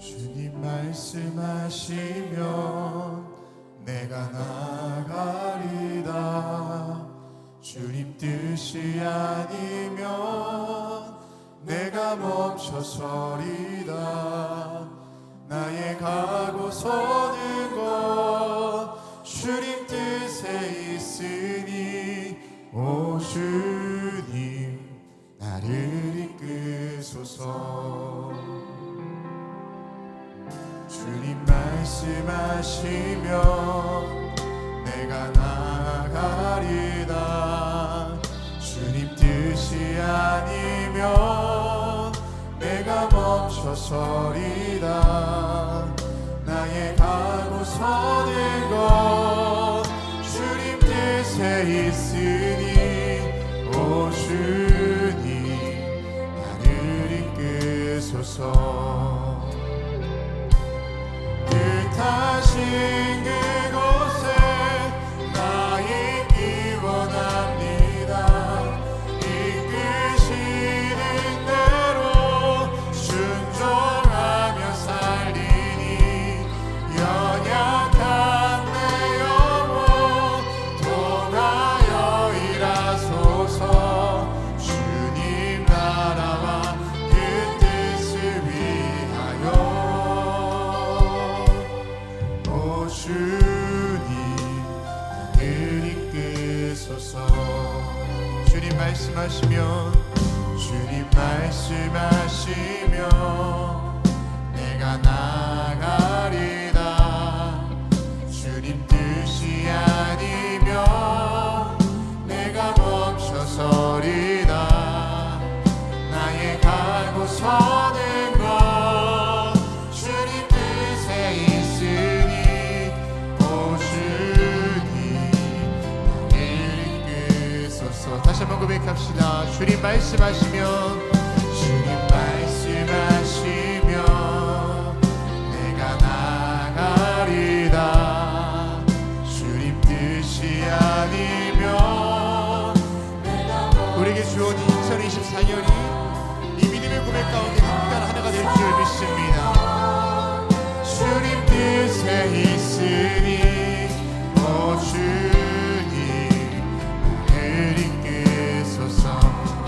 주님 말씀하시면 내가 나가리다. 주님 뜻이 아니면 내가 멈춰서리다. 나의 가고 서는 것 주님 뜻에 있으니 오 주님 나를 이끄소서. 주님 말씀하시면 내가 나가리다. 주님 뜻이 아니면 내가 멈춰서리다. 나의 가고 서는 것 주님 뜻에 있으니 오 주님 나를 이끄소서. 뜻하신 그곳에 나 있기 원합니다. 이끄시는 대로 순종하며 살리니 연약한 내 영혼 통하여 일하소서. 주님 나라와 그 뜻을 위하여 오 주님 나를 이끄소서. 주님 말씀하시면 내가 나가리다. 주님 뜻이 아니면 내가 멈춰서리다. 나의 가고 서는 것 주님 뜻에 있으니 오 주님 나를 이끄소서. 다시 한번 고백합시다. 주님 말씀하시면 내가 나가리다. 주님 뜻이 아니면 우리에게 주어진 2024년이 이 믿음의 고백 가운데 함께한 한 해가 될 줄 믿습니다. 주님 뜻에 있으니 오 주님 나를 이끄소서.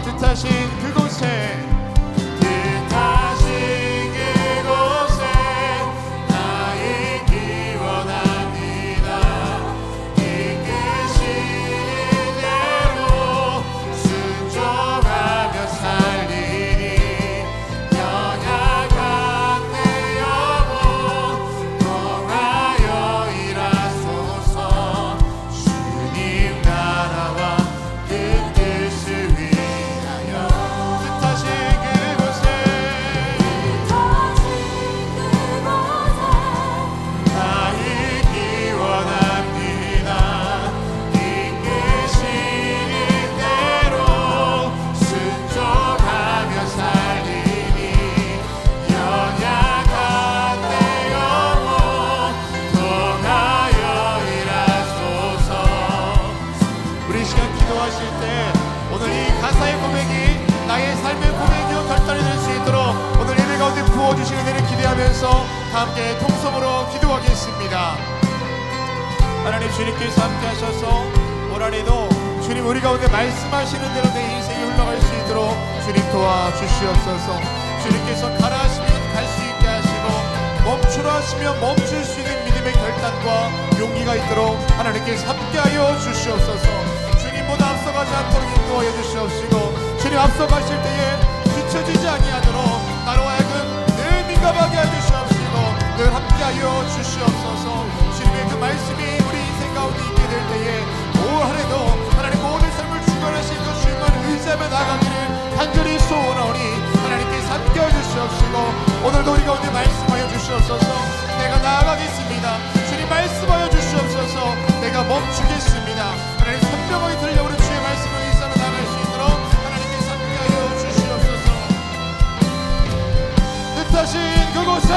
뜻하신 그곳에 나 있기 원합니다. 이끄시는 대로 순종하며 살리니 연약한 내 영혼 통하여 일하소서. 주님 나라와 그 뜻을 위하여 뜻하신 그곳에 나 있기 원합니다. 이끄시는 대로 순종하며 살리니 연약한 내 영혼 통하여 일하소서. 우리 이 시간 기도하실 때 오늘 이 가사의 고백이 나의 삶의 고백이요 결단이 될 수 있도록 오늘 예배 가운데 부어주시는 은혜를 기대하면서 다 함께 통성으로 기도하겠습니다. 하나님, 주님께서 함께 하셔서 올 한해도 주님 우리 가운데 말씀하시는 대로 내 인생이 흘러갈 수 있도록 주님 도와주시옵소서. 주님께서 가라 하시면 갈 수 있게 하시고 멈추라 하시면 멈출 수 있는 믿음의 결단과 용기가 있도록 하나님께서 함께하여 주시옵소서. 주님보다 앞서가지 않도록 인도하여 주시옵시고 주님 앞서가실 때에 뒤처지지 아니하도록 나로 하여금 늘 민감하게 해주시옵시고 늘 함께하여 주시옵소서. 주님의 그 말씀이 우리 인생 가운데 있게 될 때에 올 한해도 하나님 모든 삶을 주관하실 그 주님만 의지하며 나가기를 간절히 소원하오니 하나님께서 함께하여 주시옵시고 오늘도 우리 가운데 말씀하여 주시옵소서. 내가 나아가겠습니다. 주님 말씀하여 주시옵소서. 내가 멈추겠습니다. 하나님 선명하게 들려오는 주의 말씀을 의지하며 나갈 수 있도록 하나님께서 함께하여 주시옵소서. 뜻하신 그곳에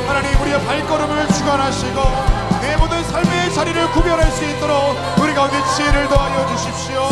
하나님 우리의 발걸음을 주관하시고 내 모든 삶의 자리를 구별할 수 있도록 우리 가운데 지혜를 더하여 주십시오.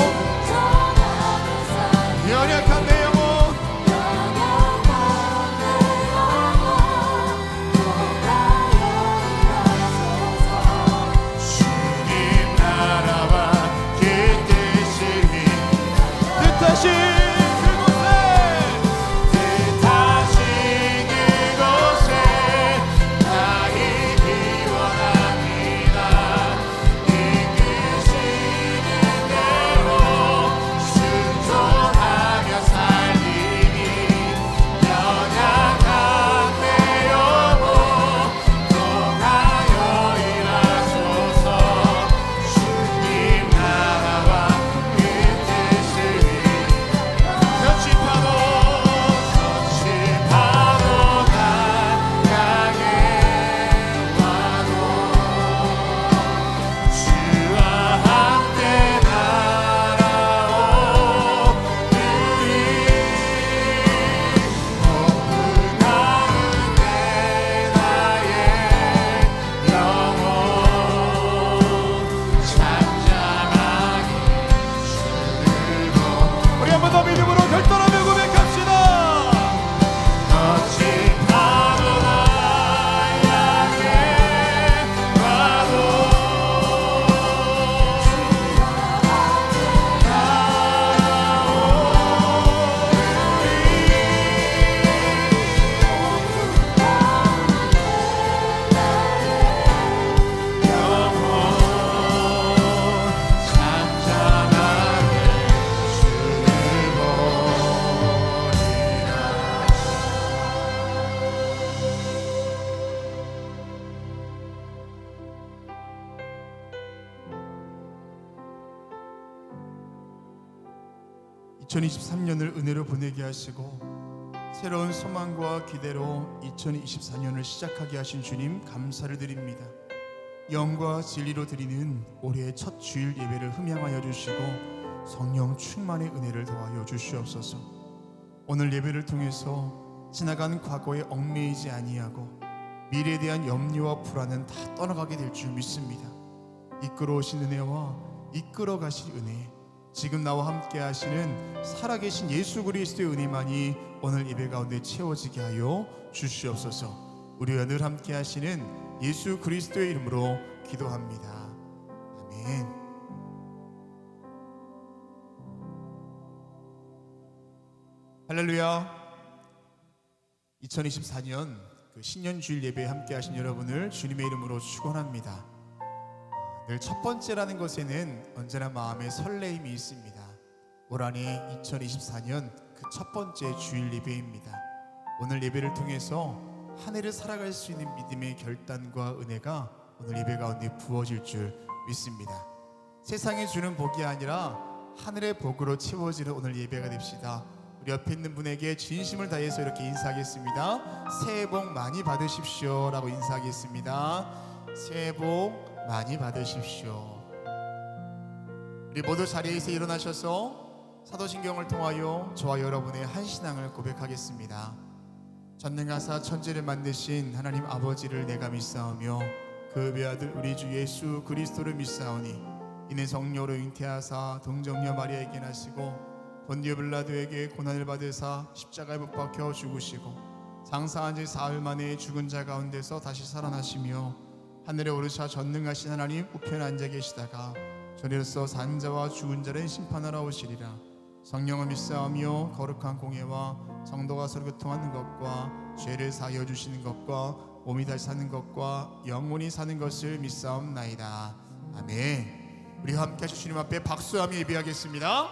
2023년을 은혜로 보내게 하시고 새로운 소망과 기대로 2024년을 시작하게 하신 주님 감사를 드립니다. 영과 진리로 드리는 올해의 첫 주일 예배를 흠양하여 주시고 성령 충만의 은혜를 더하여 주시옵소서. 오늘 예배를 통해서 지나간 과거에 얽매이지 아니하고 미래에 대한 염려와 불안은 다 떠나가게 될 줄 믿습니다. 이끌어오신 은혜와 이끌어가실 은혜, 지금 나와 함께 하시는 살아계신 예수 그리스도의 은혜만이 오늘 예배 가운데 채워지게 하여 주시옵소서. 우리와 늘 함께 하시는 예수 그리스도의 이름으로 기도합니다. 아멘. 할렐루야. 2024년 신년 주일 예배에 함께 하신 여러분을 주님의 이름으로 축원합니다. 늘 첫 번째라는 것에는 언제나 마음에 설레임이 있습니다. 올 한해 2024년 그 첫 번째 주일 예배입니다. 오늘 예배를 통해서 한 해를 살아갈 수 있는 믿음의 결단과 은혜가 오늘 예배 가운데 부어질 줄 믿습니다. 세상이 주는 복이 아니라 하늘의 복으로 채워지는 오늘 예배가 됩시다. 우리 옆에 있는 분에게 진심을 다해서 이렇게 인사하겠습니다. 새해 복 많이 받으십시오 라고 인사하겠습니다. 새해 복 많이 받으십시오. 우리 모두 자리에서 일어나셔서 사도신경을 통하여 저와 여러분의 한 신앙을 고백하겠습니다. 전능하사 천지를 만드신 하나님 아버지를 내가 믿사오며 그 외아들 우리 주 예수 그리스도를 믿사오니 이는 성령으로 잉태하사 동정녀 마리아에게 나시고 본디오 빌라도에게 고난을 받으사 십자가에 못 박혀 죽으시고 장사한 지 사흘 만에 죽은 자 가운데서 다시 살아나시며 하늘에 오르사 전능하신 하나님 우편에 앉아 계시다가 저리로서 산 자와 죽은 자를 심판하러 오시리라. 성령을 믿사오며 거룩한 공예와 성도가 서로 교통하는 것과 죄를 사하여 주시는 것과 몸이 다시 사는 것과 영원히 사는 것을 믿사옵나이다. 아멘. 우리 함께 주님 앞에 박수하며 예배하겠습니다.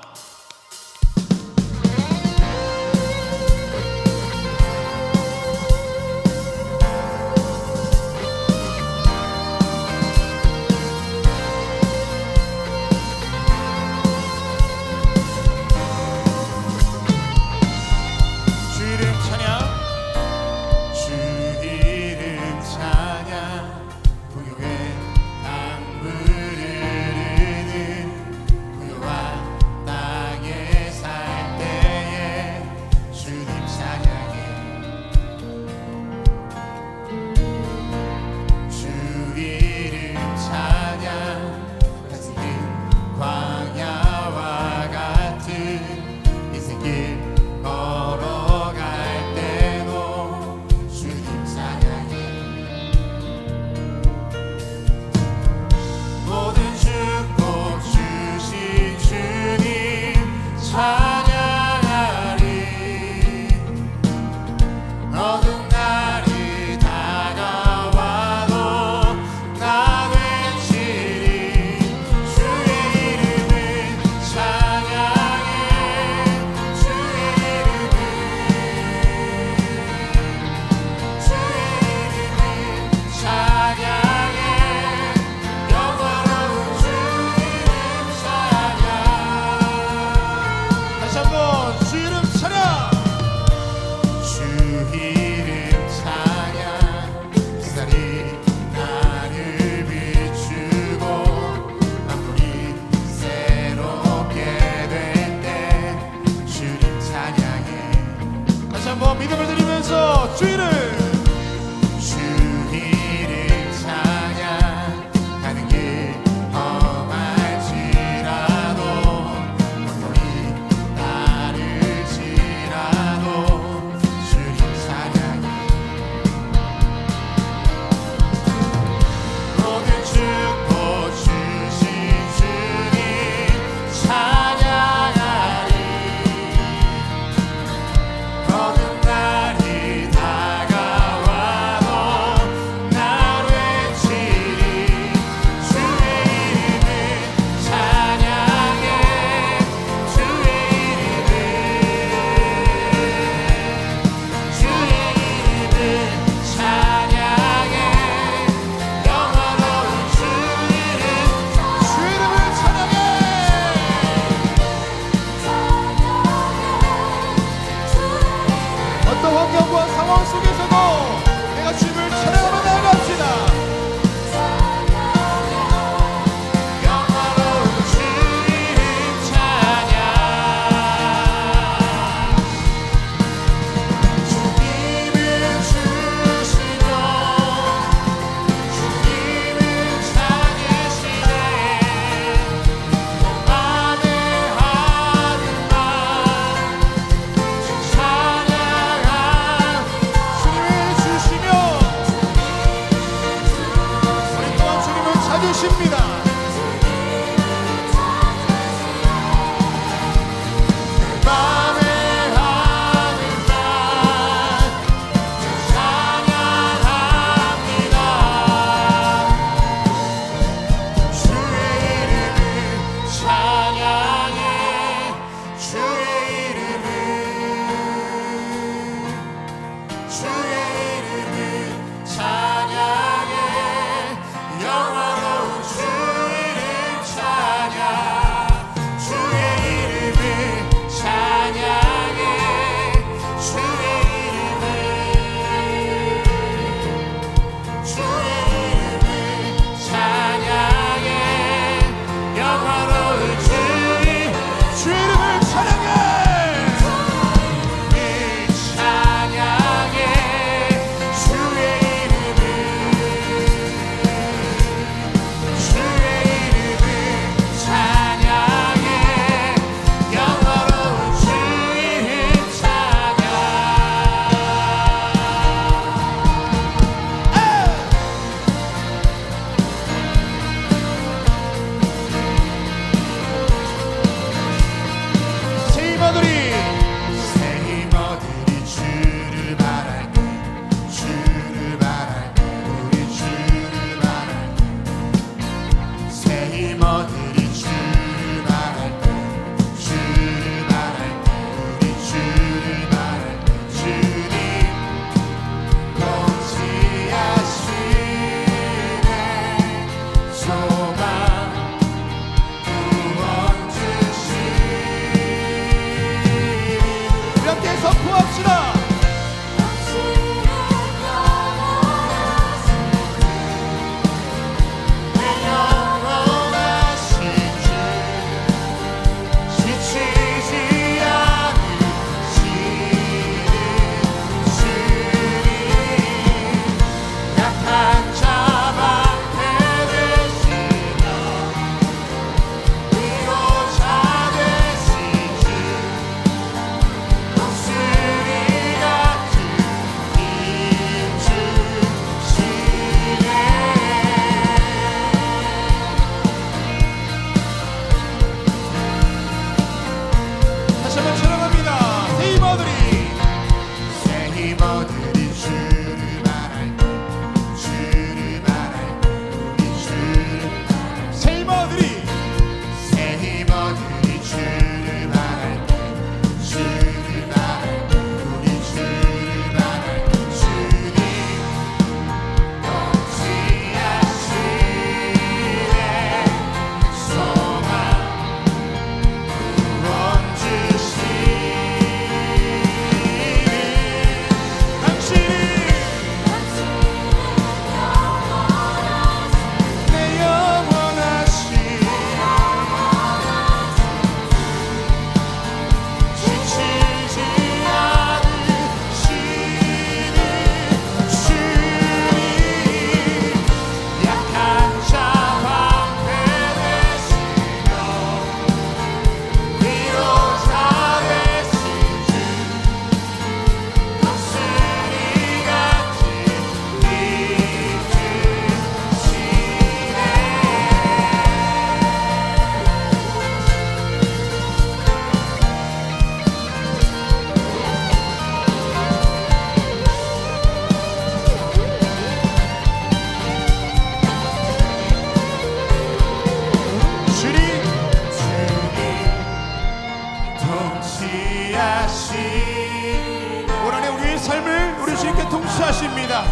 통치하십니다.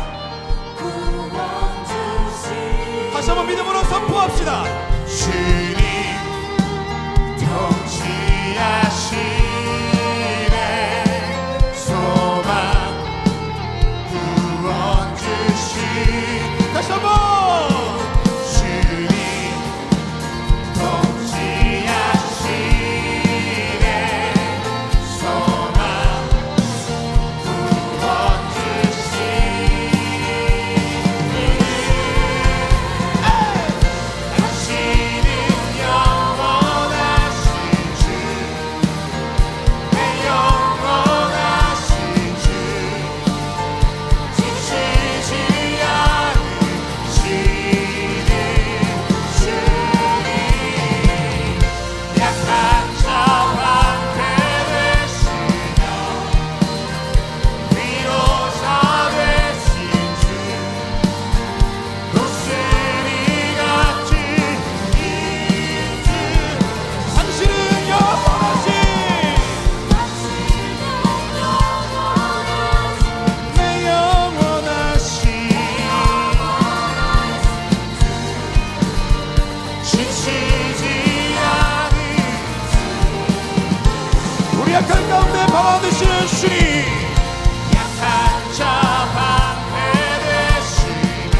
다시 한번 믿음으로 선포합시다. 주님 통치하시네. 소망 구원 주시. 다시 한번 주님 통치하시네. 소망 구원 약한 가운데 방황되시는 주님, 약한 자 방패되시며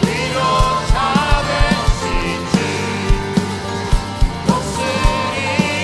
위로자 되신 주, 목소리가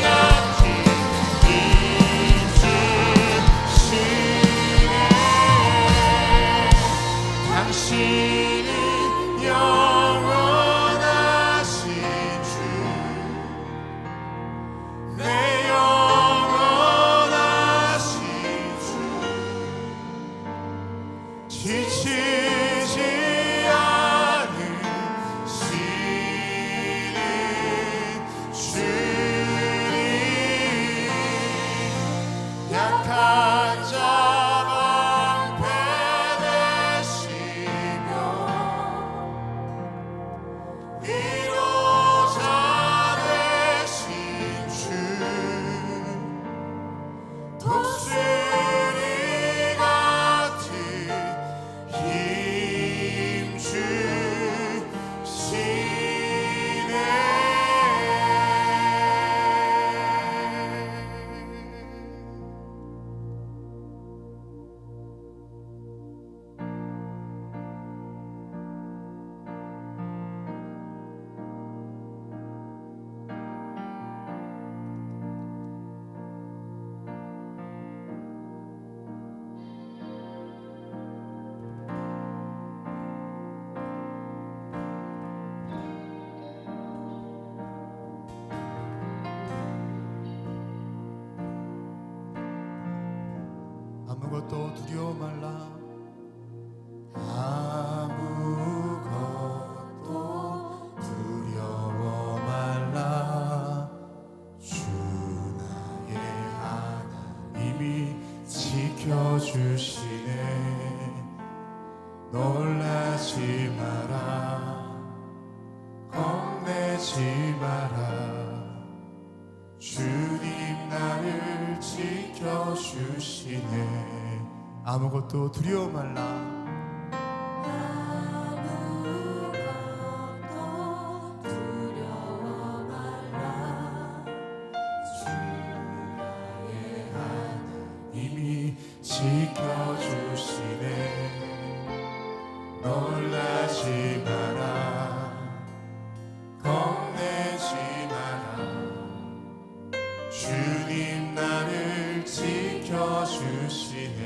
아무것도 두려워 말라. 아무것도 두려워 말라. 주 나의 하나님이 지켜주시네. 놀라지 마라. 겁내지 마라. 주님 나를 지켜주시네. 아무것도 두려워 말라. 아무것도 두려워 말라. 주 나의 이미 지켜주시네. 놀라지 마라. 겁내지 마라. 주님 나를 지켜주시네.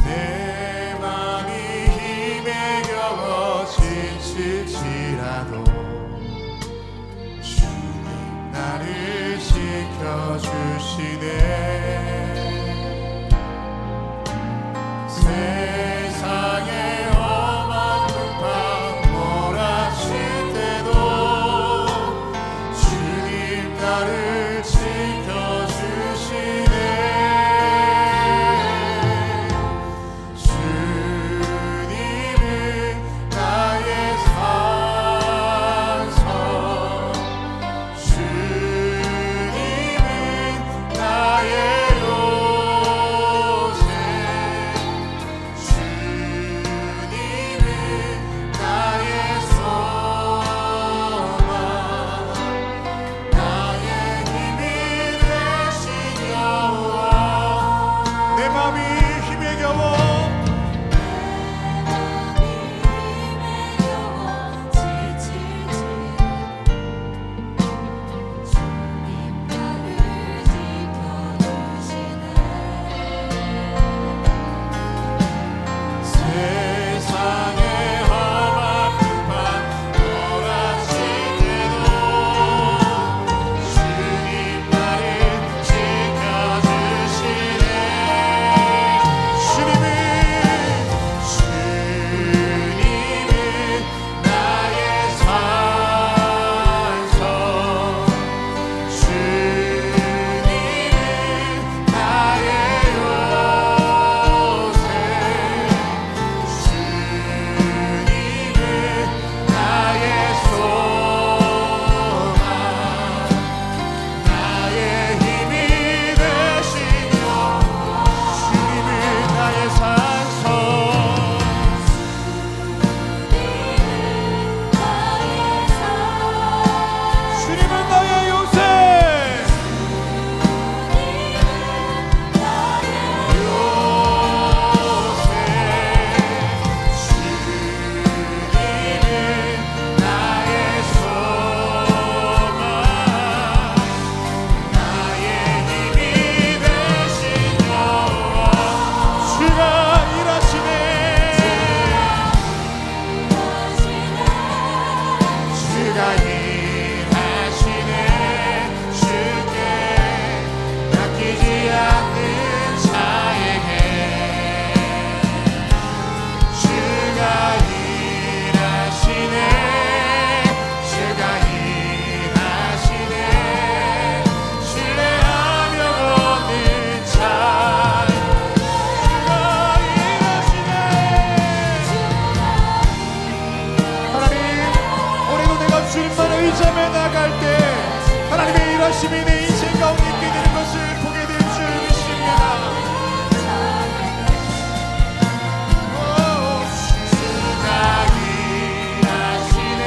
내 맘이 힘에 겨워 지칠지라도 주님 나를 지켜주시네. 세상에 험한 풍파 몰아칠 때도 주님 나를 지켜주시네. 주님은 나의 산성, 주님은 나의 요새, 주님은 나의 소망, 나의 힘이 되신 여호와. 내 맘이 힘에 겨워 세상에 험한 풍파 몰아칠 때도 주님 나를 지켜주시네. 주님은 나의 산성, 주님은 나의 요새, 주님은 나의 소망, 나의 힘이 되신 여호와. 주님은 나의 산성, 주님은 나의 요새, 주님은 나의 소망, 나의 힘이 되신 여호와. 주가 일하시네. 주가 일하시네. 주께 맡기지 않는 자에게 주가 일하시네. 주가 일하시네. 신뢰하며 걷는 자 주가 일하시네. 하나님, 올해도 내가 주님만 의지하며 나갈 때 하나님의 일하심이 내 인생 가운데 있게 되는 것을 보게 될 줄 믿습니다. 주가 일하시네.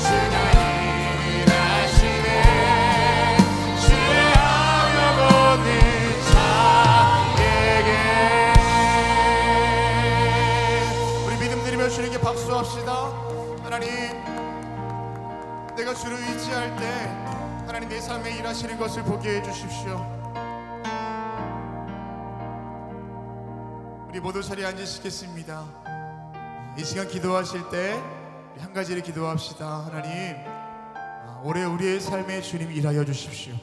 주가 일하시네. 신뢰하며 걷는 자에게 우리 믿음 드리며 주님께 박수합시다. 하나님, 내가 주를 의지할 때 하나님 내 삶에 일하시는 것을 보게 해주십시오. 우리 모두 자리에 앉으시겠습니다. 이 시간 기도하실 때 한 가지를 기도합시다. 하나님, 올해 우리의 삶에 주님 일하여 주십시오.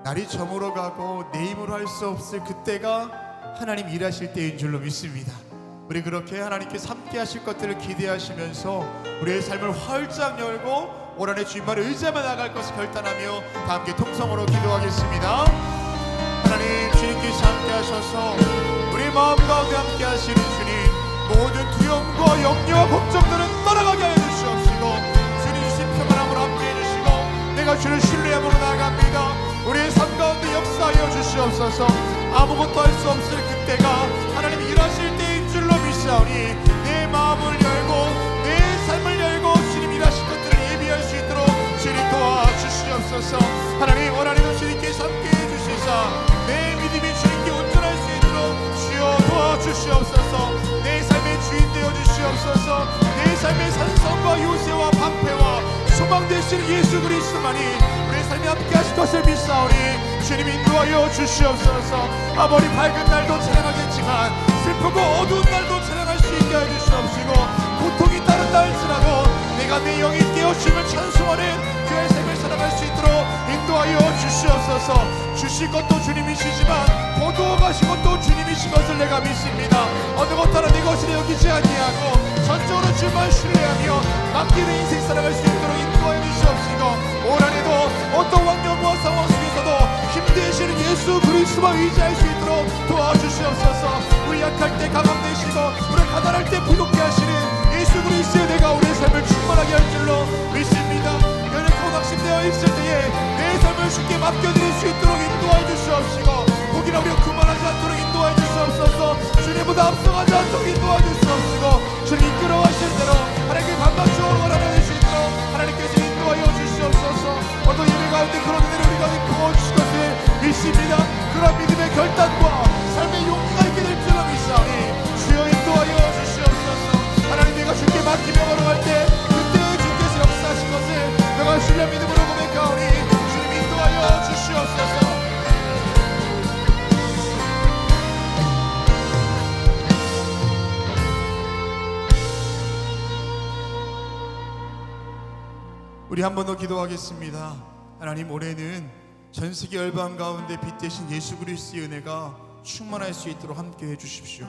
날이 저물어 가고 내 힘으로 할 수 없을 그때가 하나님 일하실 때인 줄로 믿습니다. 우리 그렇게 하나님께서 함께 하실 것들을 기대하시면서 우리의 삶을 활짝 열고 올 한해 주님만을 의지하며 나갈 것을 결단하며 다 함께 통성으로 기도하겠습니다. 하나님, 주님께서 함께 하셔서 우리 마음 가운데 함께 하시는 주님, 모든 두려움과 염려와 걱정들은 떠나가게 하여 주시옵시고 주님 주신 평안함으로 함께 해주시고 내가 주를 신뢰함으로 나아갑니다. 우리의 삶 가운데 역사하여 주시옵소서. 아무것도 할 수 없을 그때가 하나님 일하실 때인 줄로 믿사오니 내 마음을 열고 내 삶을 열고 주님 일하실 것들을 예비할 수 있도록 주님 도와주시옵소서. 하나님, 원하는 주님께서 함께 해주시사 내 믿음이 주님께 온전할 수 있도록 주여 도와주시옵소서. 내 삶의 주인 되어 주시옵소서. 내 삶의 산성과 요새와 방패와 소망 되시는 예수 그리스도만이 우리 삶에 함께 하실 것을 믿사오니 주님 인도하여 주시옵소서. 아무리 밝은 날도 찬양하겠지만 슬프고 어두운 날도 찬양할 수 있게 하여 주시옵시고 고통이 따른다 할지라도 내가 내 영이 깨어주면 찬송하는 그의 삶을 살아갈 수 있도록 인도하여 주시옵소서. 주실 것도 주님이시지만 거두어 가신 것도 주님이신 것을 내가 믿습니다. 어느 것 하나 내 것을 여기지 아니하고 전적으로 주만 신뢰하며 맡기는 인생 살아갈 수 있도록 인도하여 주시옵시고 올 한해도 어떤 환경과 상황 속에서도 힘내시는 예수 그리스도와 의지할 수 있도록 도와주시옵소서. 우리 약할 때 강함 되시고 우리 가난할 때 부족해 하시는 예수 그리스도의 내가 우리의 삶을 충만하게 할 줄로 믿습니다. 연약하고 낙심되어 있을 때에 내 삶을 쉽게 맡겨드릴 수 있도록 인도하여 주시옵시고 혹이나 우리가 그만하지 않도록 인도하여 주시옵소서. 주님보다 앞서가지 않도록 인도하여 주시옵시고 주님 이끌어가실 대로 하나님께 반박주어 원하는 수 있도록 하나님께서 인도하여 주시옵소서. 어떤 예배 가운데 그런 은혜를 우리 가운데 부어주실 것을 믿습니다. 그런 믿음의 결단과 삶의 용기가 있게 될 줄로 믿사오니 주여 인도하여 주시옵소서. 하나님, 내가 주께 맡기며 걸어갈 때 그때 주께서 역사하신 것을 내가 신뢰 믿음으로 고백하오니 주님 인도하여 주시옵소서. 우리 한 번 더 기도하겠습니다. 하나님, 올해는 전 세계 열방 가운데 빛 대신 예수 그리스도의 은혜가 충만할 수 있도록 함께 해주십시오.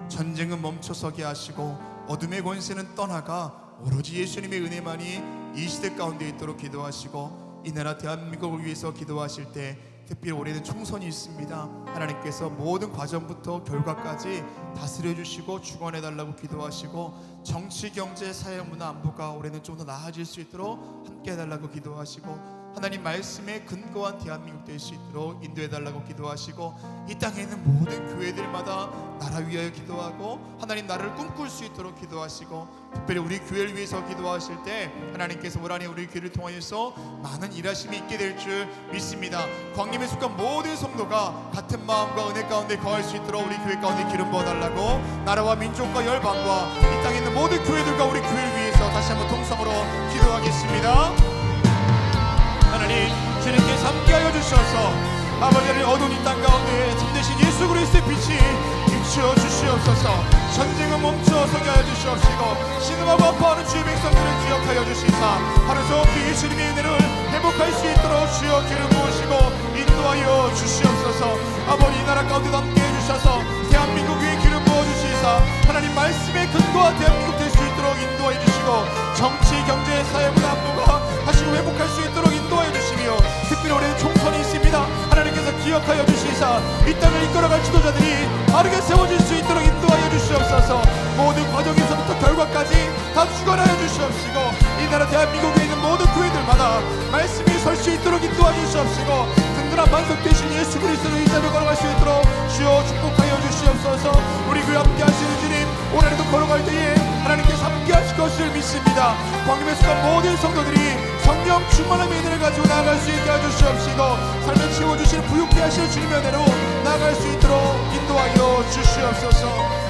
전쟁은 멈춰서게 하시고 어둠의 권세는 떠나가 오로지 예수님의 은혜만이 이 시대 가운데 있도록 기도하시고 이 나라 대한민국을 위해서 기도하실 때 특별히 올해는 총선이 있습니다. 하나님께서 모든 과정부터 결과까지 다스려 주시고 주관해 달라고 기도하시고 정치, 경제, 사회, 문화, 안보가 올해는 좀 더 나아질 수 있도록 함께 해달라고 기도하시고 하나님 말씀에 근거한 대한민국 될 수 있도록 인도해 달라고 기도하시고 이 땅에 있는 모든 교회들마다 나라 위하여 기도하고 하나님 나라를 꿈꿀 수 있도록 기도하시고 특별히 우리 교회를 위해서 기도하실 때 하나님께서 올 한해 우리 교회를 통하여서 많은 일하심이 있게 될 줄 믿습니다. 광림에 속한 모든 성도가 같은 마음과 은혜 가운데 거할 수 있도록 우리 교회 가운데 기름 부어달라고 나라와 민족과 열방과 이 땅에 있는 모든 교회들과 우리 교회를 위해서 다시 한번 통성으로 기도하겠습니다. 하나님, 주님께서 함께하여 주셔서 아버지를 어두운 이 땅 가운데 참되신 예수 그리스도의 빛이 비추어 주시옵소서. 전쟁은 멈춰서게 하여 주시옵시고 신음하고 아파하는 주의 백성들을 기억하여 주시사 하루속히 예수님의 은혜를 회복할 수 있도록 주여 기름 부으시고 인도하여 주시옵소서. 아버지, 이 나라 가운데 함께 해주셔서 대한민국 위에 기름 부어주시사 하나님 말씀에 근거한 대한민국 될 수 있도록 인도해 주시고 정치, 경제, 사회, 문화, 안보가 다시 회복할 수 있도록 인도해 주시며 특별히 올해는 총선이 있습니다. 하나님께서 기억하여 주시사 이 땅을 이끌어갈 지도자들이 바르게 세워질 수 있도록 인도하여 주시옵소서. 모든 과정에서부터 결과까지 다 주관하여 주시옵시고 이 나라 대한민국에 있는 모든 교회들마다 말씀이 설 수 있도록 인도하여 주시옵시고 든든한 반석 되신 예수 그리스도를 의지하며 걸어갈 수 있도록 주여 축복하여 주시옵소서. 우리 그 함께 하시는 주님, 올해도 걸어갈 때에 하나님께서 함께 하실 것을 믿습니다. 광림에 속한 모든 성도들이 성령 충만함의 은혜를 가지고 나아갈 수 있게 해주시옵시고 삶을 채워주시는 부유케 하실 주님의 은혜로 나아갈 수 있도록 인도하여 주시옵소서.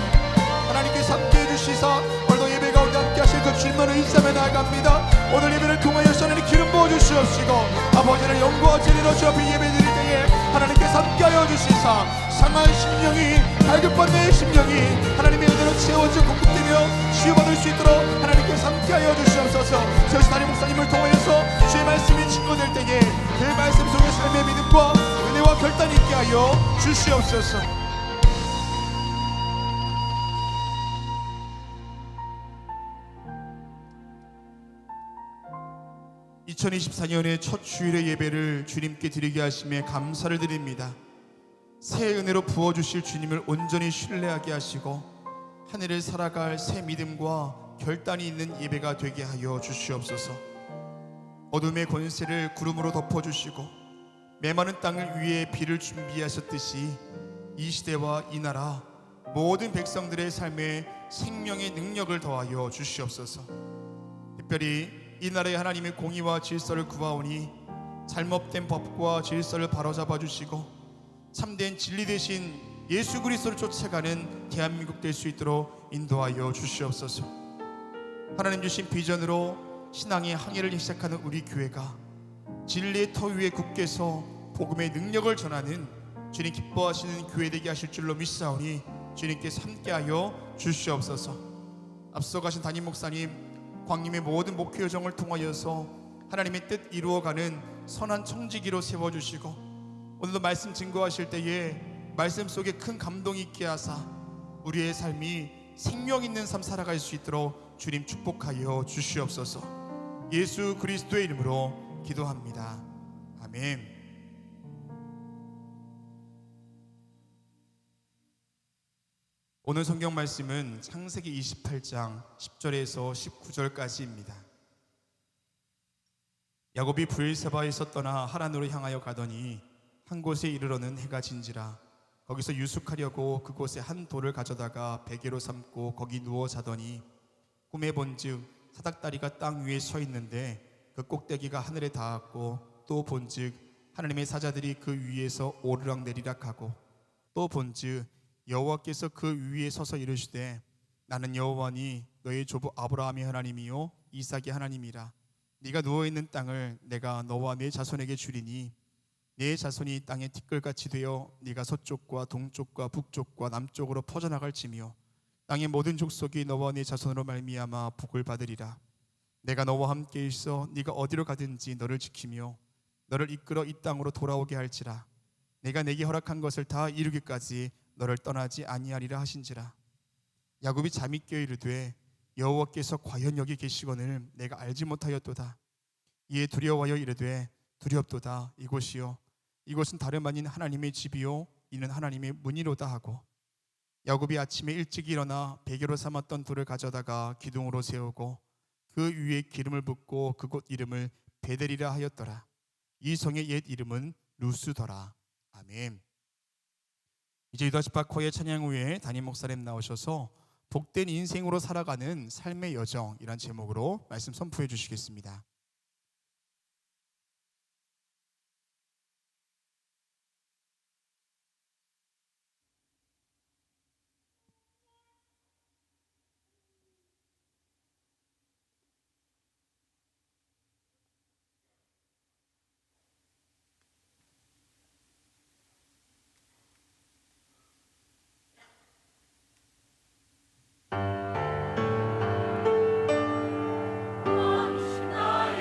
하나님께서 함께 해주시사 오늘도 예배 가운데 함께 하실 그 주님만을 의지하며 나아갑니다. 오늘 예배를 통하여 하나님 기름 부어주시옵시고 아버지를 영광과 진리로 주 앞에 예배 드릴 때에 하나님께서 함께하여 주시사 상한 심령이 갈급한 내 심령이 하나님의 은혜로 채워져 공급되며 치유받을 수 있도록 하나님께서 함께하여 주시옵소서. 저시 담임 목사님을 통하여서 주의 말씀이 증거될 때에 그 말씀 속에 삶의 믿음과 은혜와 결단이 있게 하여 주시옵소서. 2024년의 첫 주일의 예배를 주님께 드리게 하심에 감사를 드립니다. 새 은혜로 부어주실 주님을 온전히 신뢰하게 하시고 하늘을 살아갈 새 믿음과 결단이 있는 예배가 되게 하여 주시옵소서. 어둠의 권세를 구름으로 덮어주시고 메마른 땅을 위해 비를 준비하셨듯이 이 시대와 이 나라 모든 백성들의 삶에 생명의 능력을 더하여 주시옵소서. 특별히 이 나라의 하나님의 공의와 질서를 구하오니 잘못된 법과 질서를 바로잡아 주시고 참된 진리 대신 예수 그리스도를 쫓아가는 대한민국 될 수 있도록 인도하여 주시옵소서. 하나님 주신 비전으로 신앙의 항해를 시작하는 우리 교회가 진리의 터 위에 굳게 서 복음의 능력을 전하는 주님 기뻐하시는 교회 되게 하실 줄로 믿사오니 주님께서 함께하여 주시옵소서. 앞서 가신 담임 목사님 광림의 모든 목회 여정을 통하여서 하나님의 뜻 이루어가는 선한 청지기로 세워주시고 오늘도 말씀 증거하실 때에 말씀 속에 큰 감동이 있게 하사 우리의 삶이 생명 있는 삶 살아갈 수 있도록 주님 축복하여 주시옵소서. 예수 그리스도의 이름으로 기도합니다. 아멘. 오늘 성경 말씀은 창세기 28장 10절에서 19절까지입니다. 야곱이 브엘세바에서 떠나 하란으로 향하여 가더니 한 곳에 이르러는 해가 진지라 거기서 유숙하려고 그곳에 한 돌을 가져다가 베개로 삼고 거기 누워 자더니 꿈에 본즉 사닥다리가 땅 위에 서 있는데 그 꼭대기가 하늘에 닿았고 또 본즉 하나님의 사자들이 그 위에서 오르락내리락하고 또 본즉 여호와께서 그 위에 서서 이르시되 나는 여호와니 너의 조부 아브라함의 하나님이요 이삭의 하나님이라. 네가 누워있는 땅을 내가 너와 네 자손에게 주리니 네 자손이 땅의 티끌같이 되어 네가 서쪽과 동쪽과 북쪽과 남쪽으로 퍼져나갈지며 땅의 모든 족속이 너와 네 자손으로 말미암아 복을 받으리라. 내가 너와 함께 있어 네가 어디로 가든지 너를 지키며 너를 이끌어 이 땅으로 돌아오게 할지라. 내가 내게 허락한 것을 다 이루기까지 너를 떠나지 아니하리라 하신지라. 야곱이 잠이 깨어 이르되 여호와께서 과연 여기 계시거늘 내가 알지 못하였도다. 이에 두려워하여 이르되 두렵도다. 이곳이요 이곳은 다름 아닌 하나님의 집이요 이는 하나님의 문이로다 하고 야곱이 아침에 일찍 일어나 베개로 삼았던 돌을 가져다가 기둥으로 세우고 그 위에 기름을 붓고 그곳 이름을 베델이라 하였더라. 이 성의 옛 이름은 루스더라. 아멘. 이제 유다시파코의 찬양 후에 담임 목사님 나오셔서 복된 인생으로 살아가는 삶의 여정이란 제목으로 말씀 선포해 주시겠습니다. 나의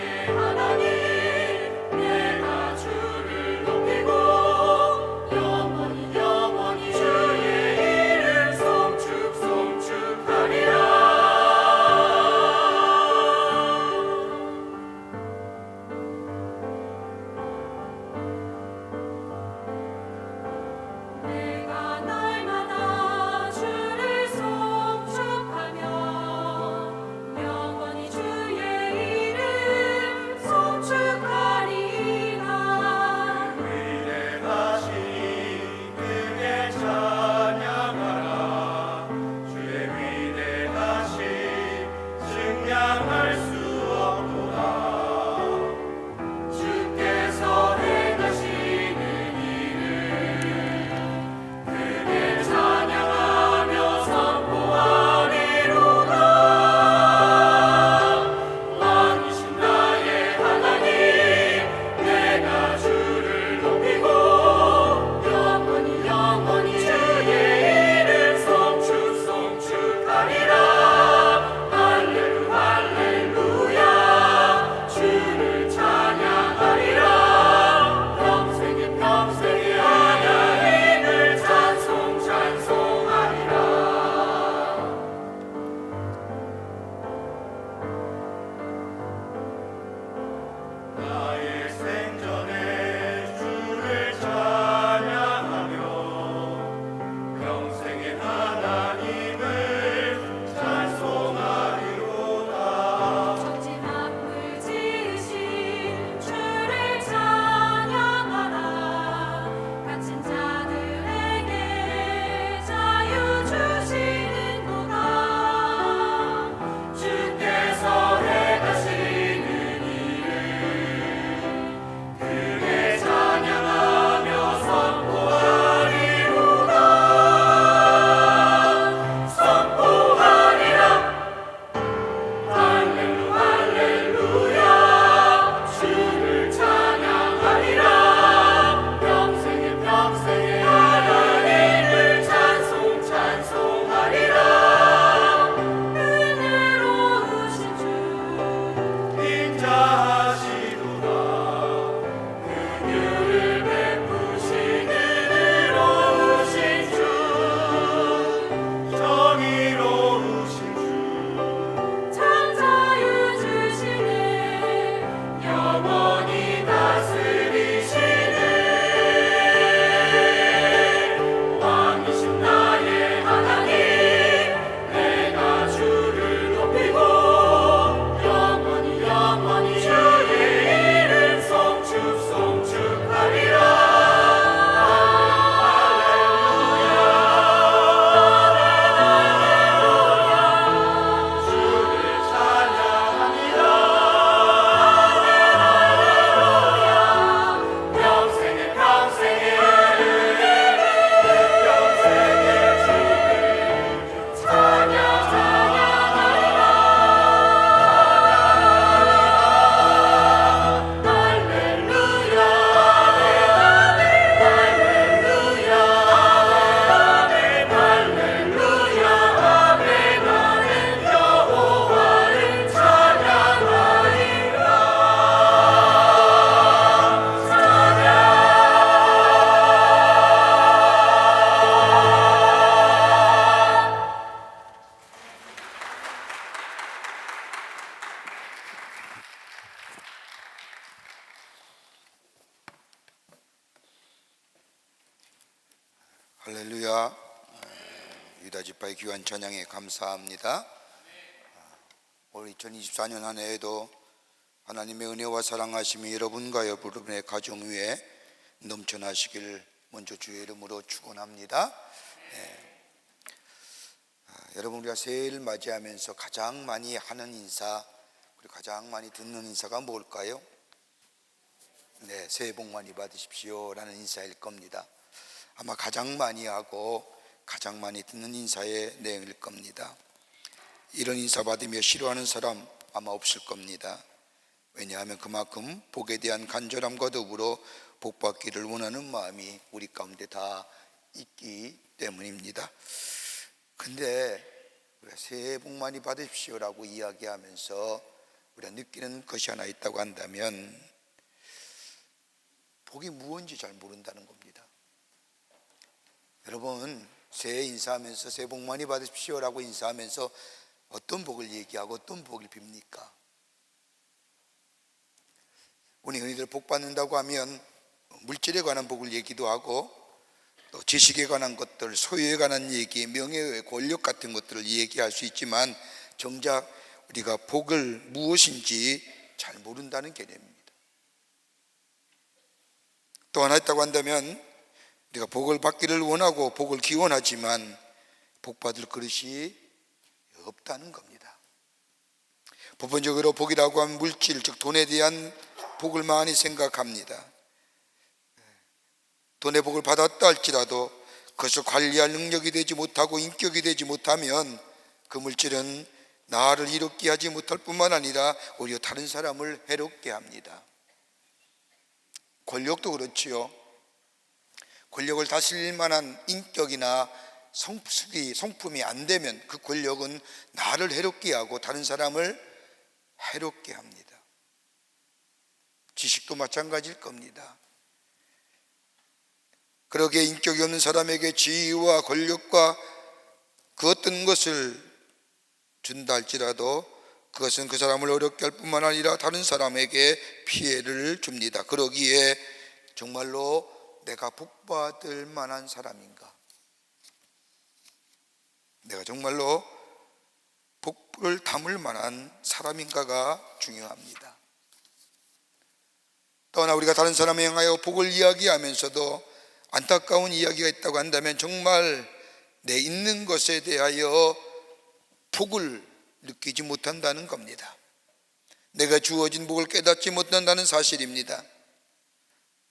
할렐루야. 유다지파의 귀한 찬양에 감사합니다. 올 2024년 한 해에도 하나님의 은혜와 사랑하심이 여러분과 여러분의 가정 위에 넘쳐나시길 먼저 주의 이름으로 축원합니다. 여러분, 우리가 새해를 맞이하면서 가장 많이 하는 인사, 그리고 가장 많이 듣는 인사가 뭘까요? 네, 새해 복 많이 받으십시오 라는 인사일 겁니다. 아마 가장 많이 하고 가장 많이 듣는 인사의 내용일 겁니다. 이런 인사 받으며 싫어하는 사람 아마 없을 겁니다. 왜냐하면 그만큼 복에 대한 간절함과 더불어 복 받기를 원하는 마음이 우리 가운데 다 있기 때문입니다. 근데 우리가 새해 복 많이 받으십시오라고 이야기하면서 우리가 느끼는 것이 하나 있다고 한다면 복이 무엇인지 잘 모른다는 겁니다. 여러분, 새해 인사하면서 새해 복 많이 받으십시오라고 인사하면서 어떤 복을 얘기하고 어떤 복을 빕니까? 우리 흔히들 복 받는다고 하면 물질에 관한 복을 얘기도 하고 또 지식에 관한 것들, 소유에 관한 얘기, 명예, 권력 같은 것들을 얘기할 수 있지만 정작 우리가 복을 무엇인지 잘 모른다는 개념입니다. 또 하나 있다고 한다면 우리가 복을 받기를 원하고 복을 기원하지만 복 받을 그릇이 없다는 겁니다. 보편적으로 복이라고 하면 물질, 즉 돈에 대한 복을 많이 생각합니다. 돈의 복을 받았다 할지라도 그것을 관리할 능력이 되지 못하고 인격이 되지 못하면 그 물질은 나를 이롭게 하지 못할 뿐만 아니라 오히려 다른 사람을 해롭게 합니다. 권력도 그렇지요. 권력을 다스릴 만한 인격이나 성품이 안 되면 그 권력은 나를 해롭게 하고 다른 사람을 해롭게 합니다. 지식도 마찬가지일 겁니다. 그러기에 인격이 없는 사람에게 지위와 권력과 그 어떤 것을 준다 할지라도 그것은 그 사람을 어렵게 할 뿐만 아니라 다른 사람에게 피해를 줍니다. 그러기에 정말로 내가 복받을 만한 사람인가? 내가 정말로 복을 담을 만한 사람인가가 중요합니다. 또한 우리가 다른 사람에 향하여 복을 이야기하면서도 안타까운 이야기가 있다고 한다면 정말 내 있는 것에 대하여 복을 느끼지 못한다는 겁니다. 내가 주어진 복을 깨닫지 못한다는 사실입니다.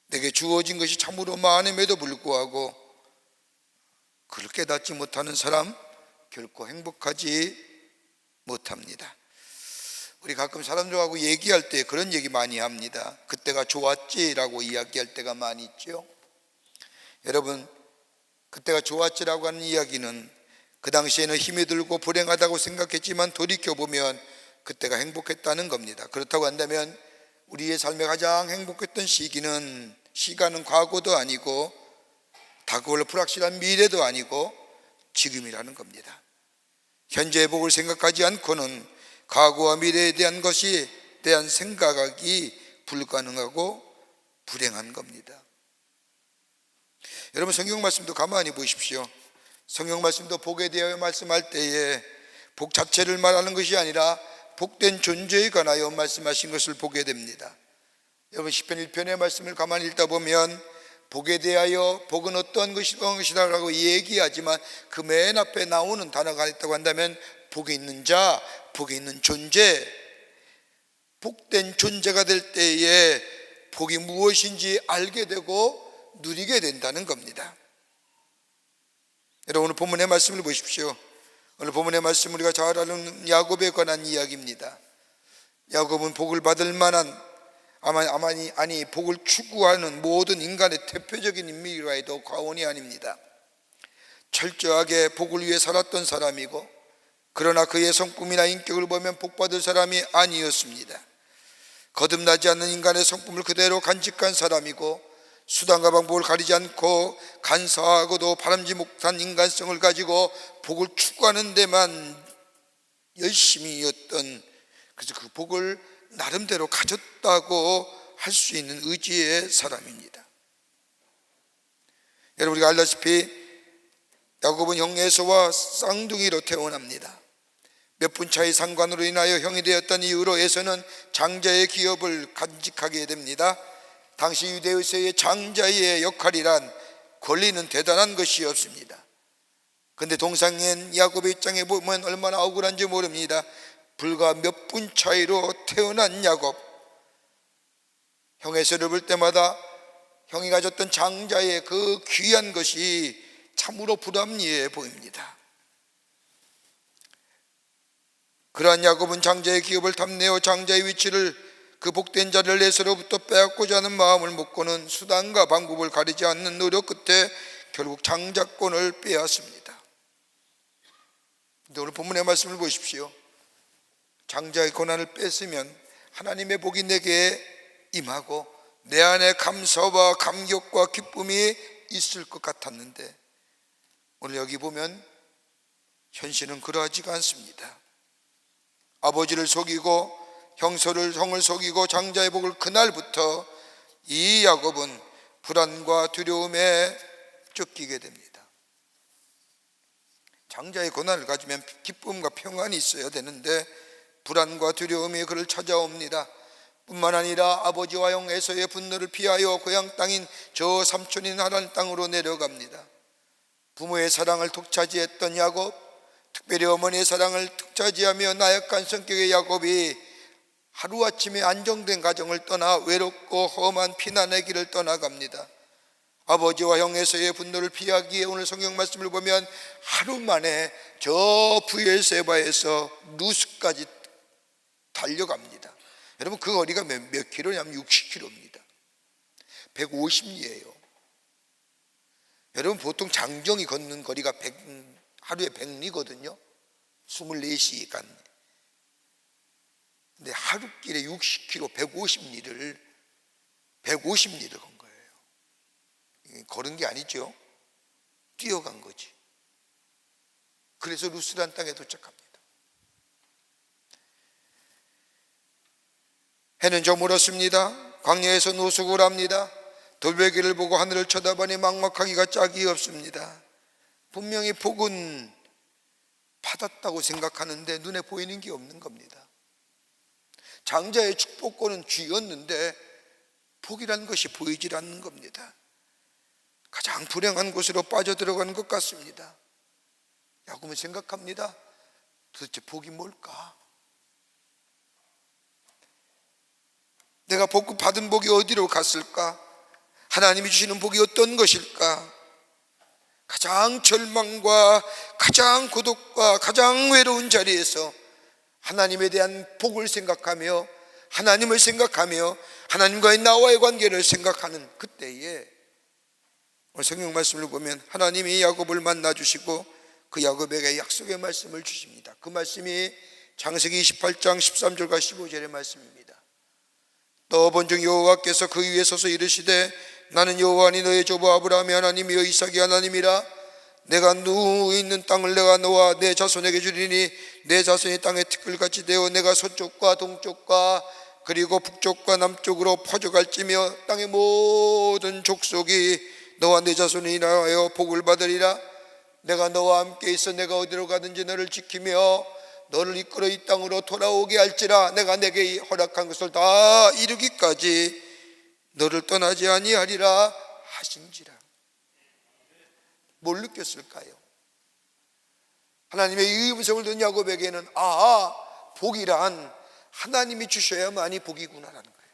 내게 주어진 것이 참으로 많음에도 불구하고 그를 깨닫지 못하는 사람 결코 행복하지 못합니다. 우리 가끔 사람들하고 얘기할 때 그런 얘기 많이 합니다. 그때가 좋았지라고 이야기할 때가 많이 있죠. 여러분, 그때가 좋았지라고 하는 이야기는 그 당시에는 힘이 들고 불행하다고 생각했지만 돌이켜보면 그때가 행복했다는 겁니다. 그렇다고 한다면 우리의 삶에 가장 행복했던 시간은 과거도 아니고 다가올 불확실한 미래도 아니고 지금이라는 겁니다. 현재의 복을 생각하지 않고는 과거와 미래에 대한 것이 대한 생각하기 불가능하고 불행한 겁니다. 여러분, 성경 말씀도 가만히 보십시오. 성경 말씀도 복에 대하여 말씀할 때에 복 자체를 말하는 것이 아니라 복된 존재에 관하여 말씀하신 것을 보게 됩니다. 여러분, 시편 1편의 말씀을 가만히 읽다 보면 복에 대하여 복은 어떠한 것이라고 얘기하지만 그 맨 앞에 나오는 단어가 있다고 한다면 복에 있는 자, 복에 있는 존재, 복된 존재가 될 때에 복이 무엇인지 알게 되고 누리게 된다는 겁니다. 여러분, 오늘 본문의 말씀을 보십시오. 오늘 본문의 말씀 우리가 잘 아는 야곱에 관한 이야기입니다. 야곱은 복을 받을 만한 복을 추구하는 모든 인간의 대표적인 인물이라 해도 과언이 아닙니다. 철저하게 복을 위해 살았던 사람이고 그러나 그의 성품이나 인격을 보면 복받을 사람이 아니었습니다. 거듭나지 않는 인간의 성품을 그대로 간직한 사람이고 수단과 방법을 가리지 않고 간사하고도 바람지 못한 인간성을 가지고 복을 추구하는 데만 열심히였던, 그래서 그 복을 나름대로 가졌다고 할 수 있는 의지의 사람입니다. 여러분, 우리가 알다시피 야곱은 형 에서와 쌍둥이로 태어납니다. 몇 분 차이 상관으로 인하여 형이 되었던 이유로 에서는 장자의 기업을 간직하게 됩니다. 당시 유대에서의 장자의 역할이란 권리는 대단한 것이 없습니다. 그런데 동생인 야곱의 입장에 보면 얼마나 억울한지 모릅니다. 불과 몇 분 차이로 태어난 야곱, 형 에서를 볼 때마다 형이 가졌던 장자의 그 귀한 것이 참으로 불합리해 보입니다. 그러한 야곱은 장자의 기업을 탐내어 장자의 위치를, 그 복된 자를 에서로부터 빼앗고자 하는 마음을 먹고는 수단과 방법을 가리지 않는 노력 끝에 결국 장자권을 빼앗습니다. 근데 오늘 본문의 말씀을 보십시오. 장자의 권한을 뺐으면 하나님의 복이 내게 임하고 내 안에 감사와 감격과 기쁨이 있을 것 같았는데, 오늘 여기 보면 현실은 그러하지가 않습니다. 아버지를 속이고 형을 속이고 장자의 복을 그날부터 이 야곱은 불안과 두려움에 쫓기게 됩니다. 장자의 고난을 가지면 기쁨과 평안이 있어야 되는데 불안과 두려움이 그를 찾아옵니다. 뿐만 아니라 아버지와 형 에서의 분노를 피하여 고향 땅인 저 삼촌인 하란 땅으로 내려갑니다. 부모의 사랑을 독차지했던 야곱, 특별히 어머니의 사랑을 독차지하며 나약한 성격의 야곱이 하루아침에 안정된 가정을 떠나 외롭고 험한 피난의 길을 떠나갑니다. 아버지와 형에서의 분노를 피하기에 오늘 성경 말씀을 보면 하루 만에 저 부엘세바에서 루스까지 달려갑니다. 여러분, 그 거리가 몇 킬로냐면 60킬로입니다. 150리예요. 여러분, 보통 장정이 걷는 거리가 하루에 100리거든요 24시간. 근데 하루길에 60km 150리를 건 거예요. 걸은 게 아니죠. 뛰어간 거지. 그래서 루스란 땅에 도착합니다. 해는 저물었습니다. 광야에서 노숙을 합니다. 돌베개를 보고 하늘을 쳐다보니 막막하기가 짝이 없습니다. 분명히 복은 받았다고 생각하는데 눈에 보이는 게 없는 겁니다. 장자의 축복권은 쥐었는데 복이라는 것이 보이질 않는 겁니다. 가장 불행한 곳으로 빠져들어가는 것 같습니다. 야곱은 생각합니다. 도대체 복이 뭘까? 내가 받은 복이 어디로 갔을까? 하나님이 주시는 복이 어떤 것일까? 가장 절망과 가장 고독과 가장 외로운 자리에서 하나님에 대한 복을 생각하며 하나님을 생각하며 하나님과의 나와의 관계를 생각하는 그때에 오늘 성경 말씀을 보면 하나님이 야곱을 만나주시고 그 야곱에게 약속의 말씀을 주십니다. 그 말씀이 창세기 28장 13절과 15절의 말씀입니다. 또 본즉 여호와께서 그 위에 서서 이르시되 나는 여호와니 너의 조부 아브라함의 하나님이여 이삭의 하나님이라. 내가 누이는 땅을 내가 너와 내 자손에게 주리니 내 자손이 땅의 티끌같이 되어 내가 서쪽과 동쪽과 그리고 북쪽과 남쪽으로 퍼져갈지며 땅의 모든 족속이 너와 내 자손이 인하여 복을 받으리라. 내가 너와 함께 있어 내가 어디로 가든지 너를 지키며 너를 이끌어 이 땅으로 돌아오게 할지라. 내가 내게 허락한 것을 다 이루기까지 너를 떠나지 아니하리라 하신지라. 뭘 느꼈을까요? 하나님의 이 음성을 듣는 야곱에게는 복이란 하나님이 주셔야만이 복이구나라는 거예요.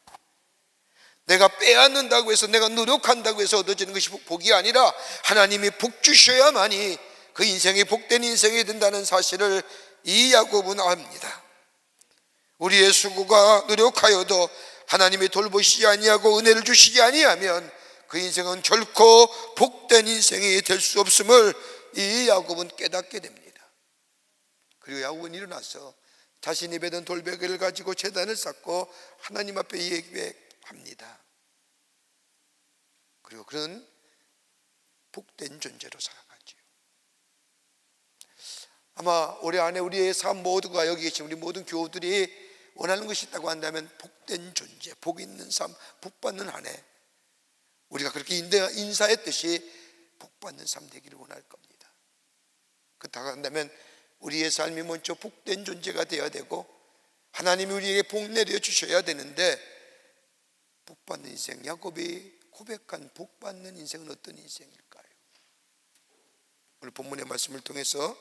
내가 빼앗는다고 해서 내가 노력한다고 해서 얻어지는 것이 복이 아니라 하나님이 복 주셔야만이 그 인생이 복된 인생이 된다는 사실을 이 야곱은 압니다. 우리의 수고가 노력하여도 하나님이 돌보시지 아니하고 은혜를 주시지 아니하면 그 인생은 결코 복된 인생이 될 수 없음을 이 야곱은 깨닫게 됩니다. 그리고 야곱은 일어나서 자신이 베던 돌베개를 가지고 제단을 쌓고 하나님 앞에 예배합니다. 그리고 그런 복된 존재로 살아가죠. 아마 올해 안에 우리의 삶 모두가 여기 계신 우리 모든 교우들이 원하는 것이 있다고 한다면 복된 존재, 복 있는 삶, 복 받는 한 해, 우리가 그렇게 인사했듯이 복 받는 삶 되기를 원할 겁니다. 그렇다고 한다면 우리의 삶이 먼저 복된 존재가 되어야 되고 하나님이 우리에게 복 내려 주셔야 되는데, 복받는 인생, 야곱이 고백한 복받는 인생은 어떤 인생일까요? 오늘 본문의 말씀을 통해서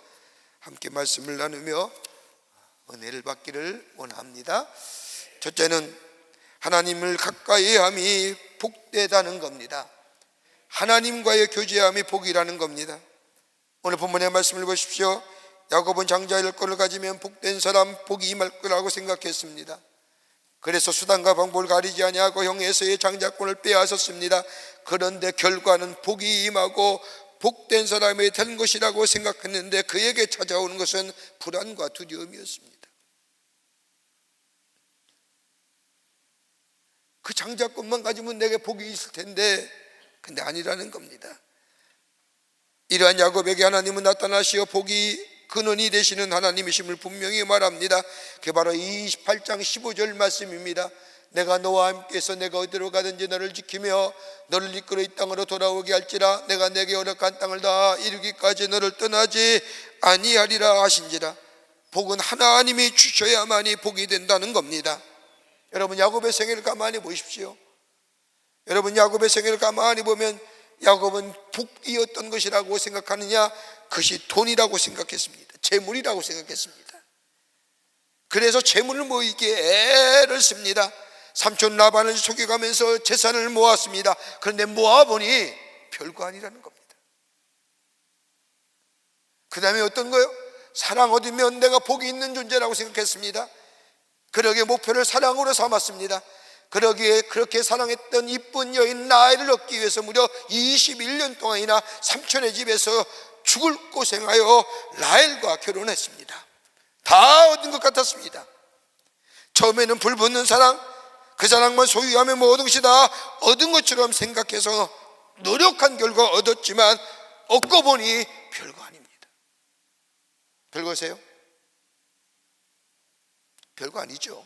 함께 말씀을 나누며 은혜를 받기를 원합니다. 첫째는 하나님을 가까이 함이 복되다는 겁니다. 하나님과의 교제함이 복이라는 겁니다. 오늘 본문의 말씀을 보십시오. 야곱은 장자의 일꾼을 가지면 복된 사람, 복이 임할 거라고 생각했습니다. 그래서 수단과 방법을 가리지 아니하고 형에서의 장자권을 빼앗았습니다. 그런데 결과는 복이 임하고 복된 사람이 된 것이라고 생각했는데 그에게 찾아오는 것은 불안과 두려움이었습니다. 그 장자권만 가지면 내게 복이 있을 텐데, 근데 아니라는 겁니다. 이러한 야곱에게 하나님은 나타나시어 복이 근원이 되시는 하나님이심을 분명히 말합니다. 그게 바로 28장 15절 말씀입니다. 내가 너와 함께해서 내가 어디로 가든지 너를 지키며 너를 이끌어 이 땅으로 돌아오게 할지라. 내가 내게 허락한 땅을 다 이루기까지 너를 떠나지 아니하리라 하신지라. 복은 하나님이 주셔야만이 복이 된다는 겁니다. 여러분, 야곱의 생애를 가만히 보십시오. 여러분, 야곱의 생애를 가만히 보면 야곱은 복이었던 것이라고 생각하느냐? 그것이 돈이라고 생각했습니다. 재물이라고 생각했습니다. 그래서 재물을 모이기에 애를 씁니다. 삼촌 라반을 속여가면서 재산을 모았습니다. 그런데 모아보니 별거 아니라는 겁니다. 그 다음에 어떤 거요? 사랑 얻으면 내가 복이 있는 존재라고 생각했습니다. 그러기에 목표를 사랑으로 삼았습니다. 그러기에 그렇게 사랑했던 이쁜 여인 라헬을 얻기 위해서 무려 21년 동안이나 삼촌의 집에서 죽을 고생하여 라헬과 결혼했습니다. 다 얻은 것 같았습니다. 처음에는 불붙는 사랑, 그 사랑만 소유하면 모든 것이 다 얻은 것처럼 생각해서 노력한 결과 얻었지만 얻고 보니 별거 아닙니다. 별거세요? 별거 아니죠.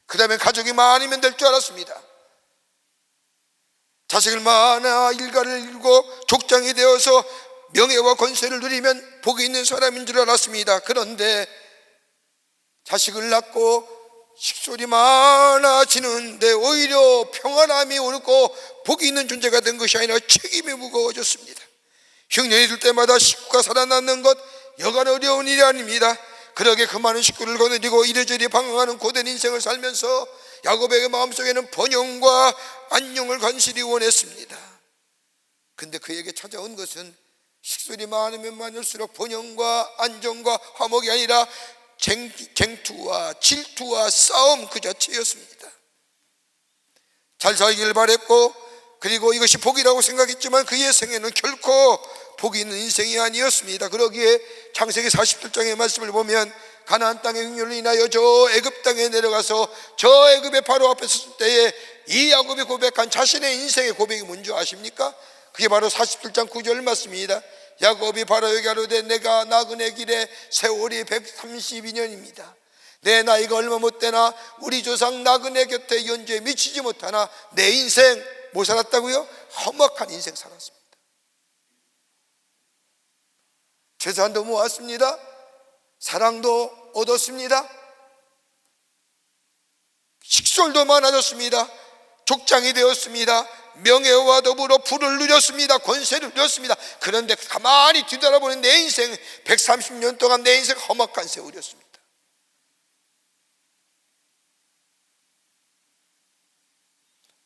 그 다음에 가족이 많으면 될 줄 알았습니다. 자식을 많아 일가를 이루고 족장이 되어서 명예와 권세를 누리면 복이 있는 사람인 줄 알았습니다. 그런데 자식을 낳고 식솔이 많아지는데 오히려 평안함이 오르고 복이 있는 존재가 된 것이 아니라 책임이 무거워졌습니다. 흉년이 들 때마다 식구가 살아남는 것 여간 어려운 일이 아닙니다. 그러게 그 많은 식구를 거느리고 이리저리 방황하는 고된 인생을 살면서 야곱에게 마음속에는 번영과 안녕을 간절히 원했습니다. 근데 그에게 찾아온 것은 식솔이 많으면 많을수록 번영과 안정과 화목이 아니라 쟁투와 질투와 싸움 그 자체였습니다. 잘 살기를 바랬고 그리고 이것이 복이라고 생각했지만 그의 생애는 결코 복이 있는 인생이 아니었습니다. 그러기에 창세기 47장의 말씀을 보면 가나안 땅의 흉년을 인하여 저 애굽 땅에 내려가서 저 애굽의 바로 앞에 섰을 때에 이 야곱이 고백한 자신의 인생의 고백이 뭔지 아십니까? 그게 바로 47장 9절 말씀입니다. 야곱이 바로에게 가로되 내가 나그네 길에 세월이 132년입니다. 내 나이가 얼마 못 되나 우리 조상 나그네 곁에 연주에 미치지 못하나 내 인생 뭐 살았다고요? 험악한 인생 살았습니다. 재산도 모았습니다. 사랑도 얻었습니다. 식솔도 많아졌습니다. 족장이 되었습니다. 명예와 더불어 부를 누렸습니다. 권세를 누렸습니다. 그런데 가만히 뒤돌아보는 내 인생 130년 동안 내 인생 험악한 세월이었습니다.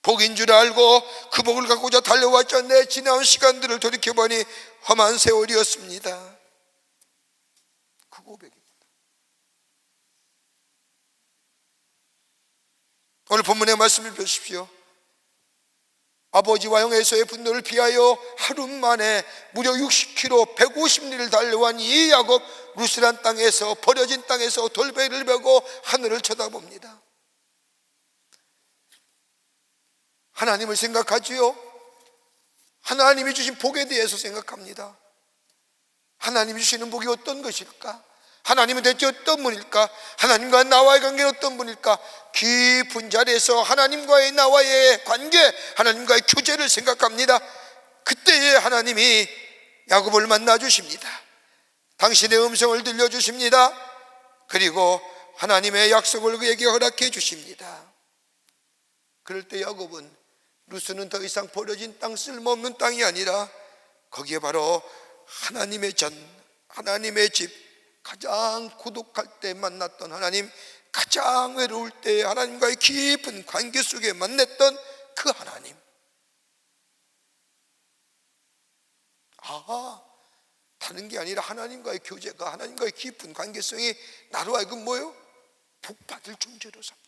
복인 줄 알고 그 복을 갖고자 달려왔던 내 지나온 시간들을 돌이켜보니 험한 세월이었습니다. 그 고백입니다. 오늘 본문의 말씀을 보십시오. 아버지와 형 에서의 분노를 피하여 하루 만에 무려 60km 150리를 달려온 이 야곱, 루스란 땅에서 버려진 땅에서 돌베개를 베고 하늘을 쳐다봅니다. 하나님을 생각하지요. 하나님이 주신 복에 대해서 생각합니다. 하나님이 주시는 복이 어떤 것일까? 하나님은 대체 어떤 분일까? 하나님과 나와의 관계는 어떤 분일까? 깊은 자리에서 하나님과의 나와의 관계, 하나님과의 교제를 생각합니다. 그때에 하나님이 야곱을 만나 주십니다. 당신의 음성을 들려주십니다. 그리고 하나님의 약속을 그에게 허락해 주십니다. 그럴 때 야곱은 루스는 더 이상 버려진 땅, 쓸모없는 땅이 아니라 거기에 바로 하나님의 전, 하나님의 집, 가장 고독할 때 만났던 하나님, 가장 외로울 때 하나님과의 깊은 관계 속에 만났던 그 하나님. 다른 게 아니라 하나님과의 교제가, 하나님과의 깊은 관계성이 나로 하여금 뭐요? 복받을 존재로 삼는.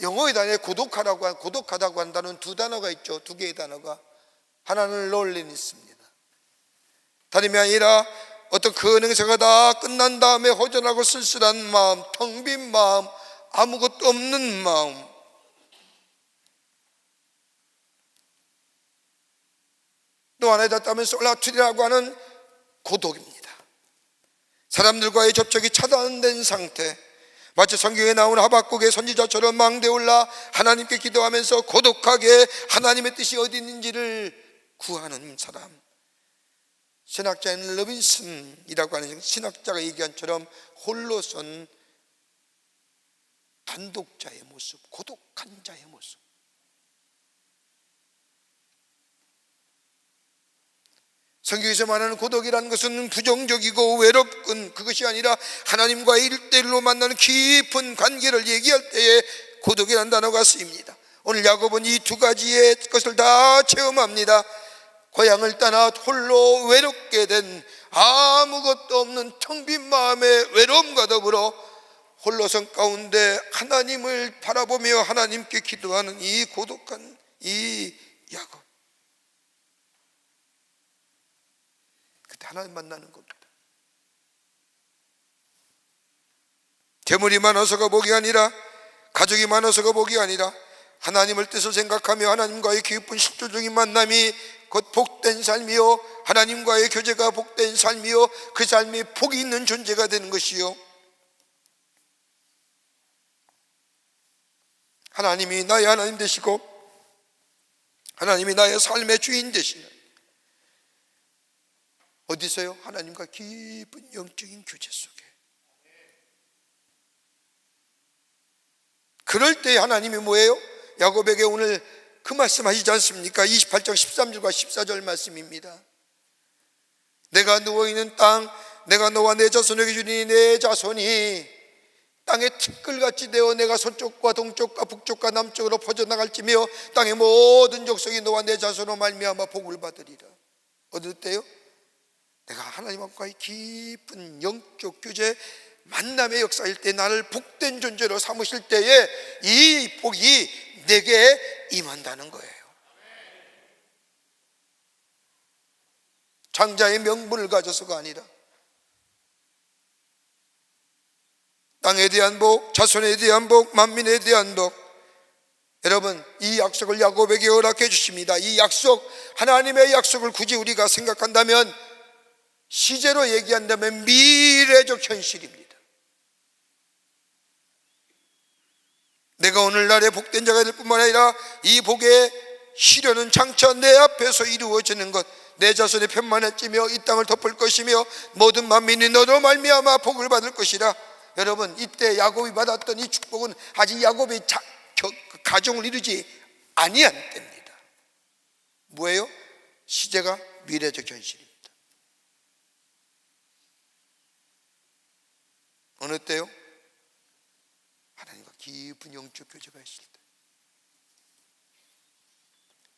영어의 단어에 고독하다고 한다는 두 단어가 있죠. 두 개의 단어가. 하나는 롤리는 있습니다. 다름이 아니라 어떤 그 행사가 다 끝난 다음에 허전하고 쓸쓸한 마음, 텅 빈 마음, 아무것도 없는 마음. 또 하나에 닿다면 솔라투리라고 하는 고독입니다. 사람들과의 접촉이 차단된 상태, 마치 성경에 나온 하박국의 선지자처럼 망대에 올라 하나님께 기도하면서 고독하게 하나님의 뜻이 어디 있는지를 구하는 사람. 신학자인 러빈슨이라고 하는 신학자가 얘기한 처럼 홀로선 단독자의 모습, 고독한 자의 모습. 성경에서 말하는 고독이라는 것은 부정적이고 외롭군, 그것이 아니라 하나님과의 1대1로 만나는 깊은 관계를 얘기할 때에 고독이라는 단어가 쓰입니다. 오늘 야곱은 이 두 가지의 것을 다 체험합니다. 고향을 떠나 홀로 외롭게 된 아무것도 없는 텅 빈 마음의 외로움과 더불어 홀로선 가운데 하나님을 바라보며 하나님께 기도하는 이 고독한 이 야곱. 그때 하나님 만나는 겁니다. 재물이 많아서가 복이 아니라, 가족이 많아서가 복이 아니라, 하나님을 뜻을 생각하며 하나님과의 깊은 실질적인 만남이 곧 복된 삶이요, 하나님과의 교제가 복된 삶이요, 그 삶이 복이 있는 존재가 되는 것이요, 하나님이 나의 하나님 되시고 하나님이 나의 삶의 주인 되시는, 어디서요? 하나님과 깊은 영적인 교제 속에. 그럴 때 하나님이 뭐예요? 야곱에게 오늘 그 말씀 하시지 않습니까? 28장 13절과 14절 말씀입니다. 내가 누워있는 땅, 내가 너와 내 자손에게 주니 내 자손이 땅의 티끌같이 되어 내가 서쪽과 동쪽과 북쪽과 남쪽으로 퍼져나갈지며 땅의 모든 족속이 너와 내 자손으로 말미암아 복을 받으리라. 어떨 때요? 내가 하나님과의 깊은 영적 교제 만남의 역사일 때 나를 복된 존재로 삼으실 때에 이 복이 내게 임한다는 거예요. 장자의 명분을 가져서가 아니라 땅에 대한 복, 자손에 대한 복, 만민에 대한 복. 여러분, 이 약속을 야곱에게 허락해 주십니다. 이 약속, 하나님의 약속을 굳이 우리가 생각한다면, 시제로 얘기한다면 미래적 현실입니다. 내가 오늘날의 복된 자가 될 뿐만 아니라 이 복의 실현은 장차 내 앞에서 이루어지는 것, 내 자손의 편만해지며 이 땅을 덮을 것이며 모든 만민이 너로 말미암아 복을 받을 것이라. 여러분, 이때 야곱이 받았던 이 축복은 아직 야곱이 가정을 이루지 아니한 때입니다. 뭐예요? 시제가 미래적 현실입니다. 어느 때요? 하나님과 깊은 영적 교제가 있을 때.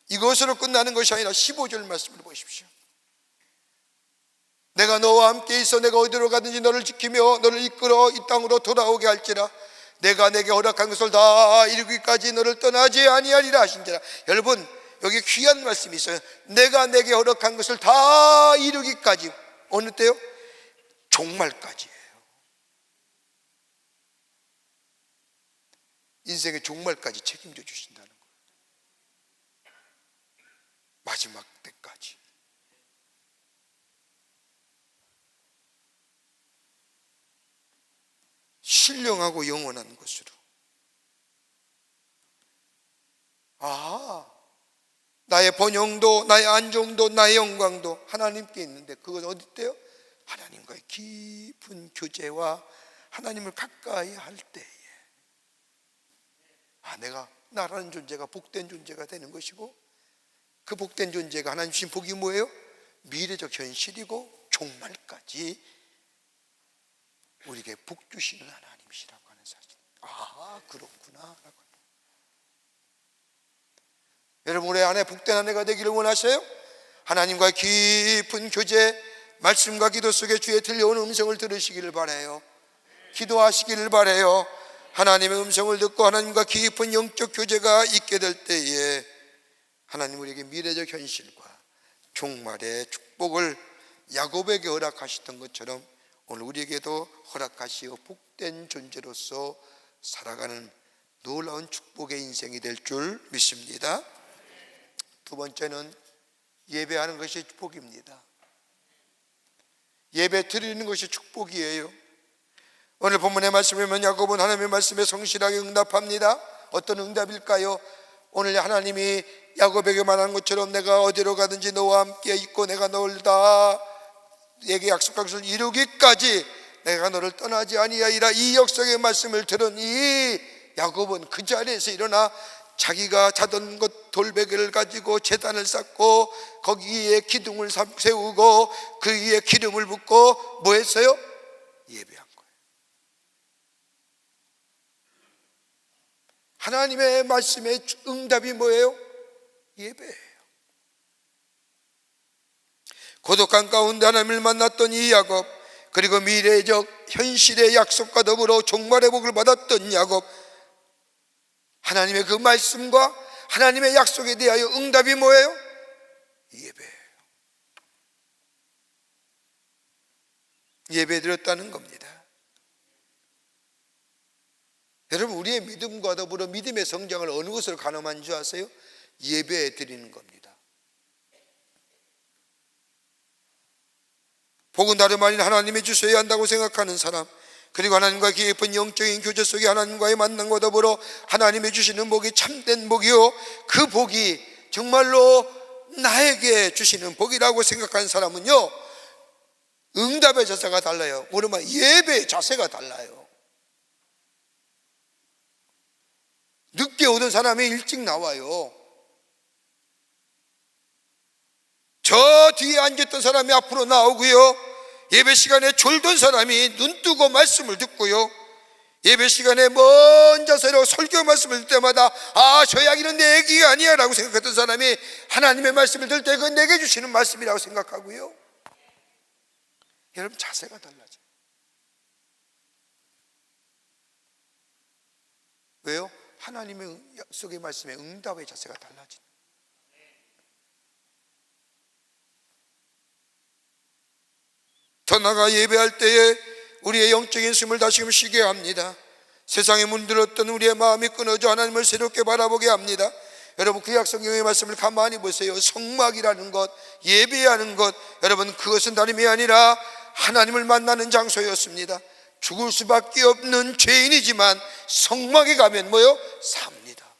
이것으로 끝나는 것이 아니라 15절 말씀을 보십시오. 내가 너와 함께 있어 내가 어디로 가든지 너를 지키며 너를 이끌어 이 땅으로 돌아오게 할지라. 내가 내게 허락한 것을 다 이루기까지 너를 떠나지 아니하리라 하신지라. 여러분, 여기 귀한 말씀이 있어요. 내가 내게 허락한 것을 다 이루기까지. 어느 때요? 종말까지예요. 인생의 종말까지 책임져 주신다는 거예요. 마지막 때까지. 신령하고 영원한 것으로 나의 번영도, 나의 안정도, 나의 영광도 하나님께 있는데 그건 어디 있대요? 하나님과의 깊은 교제와 하나님을 가까이 할 때에 내가 나라는 존재가 복된 존재가 되는 것이고, 그 복된 존재가 하나님 주신 복이 뭐예요? 미래적 현실이고 종말까지 우리에게 복 주시는 하나님이시라고 하는 사실. 그렇구나. 여러분, 우리 안에 복된 한 해가 되기를 원하세요? 하나님과의 깊은 교제, 말씀과 기도 속에 주의 들려오는 음성을 들으시기를 바라요. 기도하시기를 바라요. 하나님의 음성을 듣고 하나님과 깊은 영적 교제가 있게 될 때에 하나님 우리에게 미래적 현실과 종말의 축복을 야곱에게 허락하셨던 것처럼 오늘 우리에게도 허락하시어 복된 존재로서 살아가는 놀라운 축복의 인생이 될 줄 믿습니다. 두 번째는 예배하는 것이 축복입니다. 예배 드리는 것이 축복이에요. 오늘 본문의 말씀을 보면 야곱은 하나님의 말씀에 성실하게 응답합니다. 어떤 응답일까요? 오늘 하나님이 야곱에게 말한 것처럼 내가 어디로 가든지 너와 함께 있고 내가 너를 다 내게 약속한 것을 이루기까지 내가 너를 떠나지 아니하리라. 이 역사의 말씀을 들은 이 야곱은 그 자리에서 일어나 자기가 자던 것 돌베개를 가지고 제단을 쌓고 거기에 기둥을 세우고 그 위에 기름을 붓고 뭐 했어요? 예배한 거예요. 하나님의 말씀의 응답이 뭐예요? 예배예요. 고독한 가운데 하나님을 만났던 이 야곱, 그리고 미래적 현실의 약속과 더불어 종말의 복을 받았던 야곱, 하나님의 그 말씀과 하나님의 약속에 대하여 응답이 뭐예요? 예배예요. 예배드렸다는 겁니다. 여러분, 우리의 믿음과 더불어 믿음의 성장을 어느 것으로 가늠한 줄 아세요? 예배 드리는 겁니다. 복은 다름 아닌 하나님이 주셔야 한다고 생각하는 사람, 그리고 하나님과 깊은 영적인 교제 속에 하나님과의 만남과 더불어 하나님이 주시는 복이 참된 복이요, 그 복이 정말로 나에게 주시는 복이라고 생각하는 사람은요, 응답의 자세가 달라요. 오르마 예배의 자세가 달라요. 늦게 오던 사람이 일찍 나와요. 저 뒤에 앉았던 사람이 앞으로 나오고요, 예배 시간에 졸던 사람이 눈 뜨고 말씀을 듣고요, 예배 시간에 먼 자세로 설교 말씀을 듣을 때마다 저 이야기는 내 얘기가 아니야 라고 생각했던 사람이 하나님의 말씀을 들을 때 그건 내게 주시는 말씀이라고 생각하고요. 여러분, 자세가 달라져요. 왜요? 하나님의 약속의 말씀에 응답의 자세가 달라진다. 더 나아가 예배할 때에 우리의 영적인 숨을 다시금 쉬게 합니다. 세상에 문들었던 우리의 마음이 끊어져 하나님을 새롭게 바라보게 합니다. 여러분, 그 약속의 말씀을 가만히 보세요. 성막이라는 것, 예배하는 것, 여러분, 그것은 다름이 아니라 하나님을 만나는 장소였습니다. 죽을 수밖에 없는 죄인이지만 성막에 가면 뭐요? 삽니다.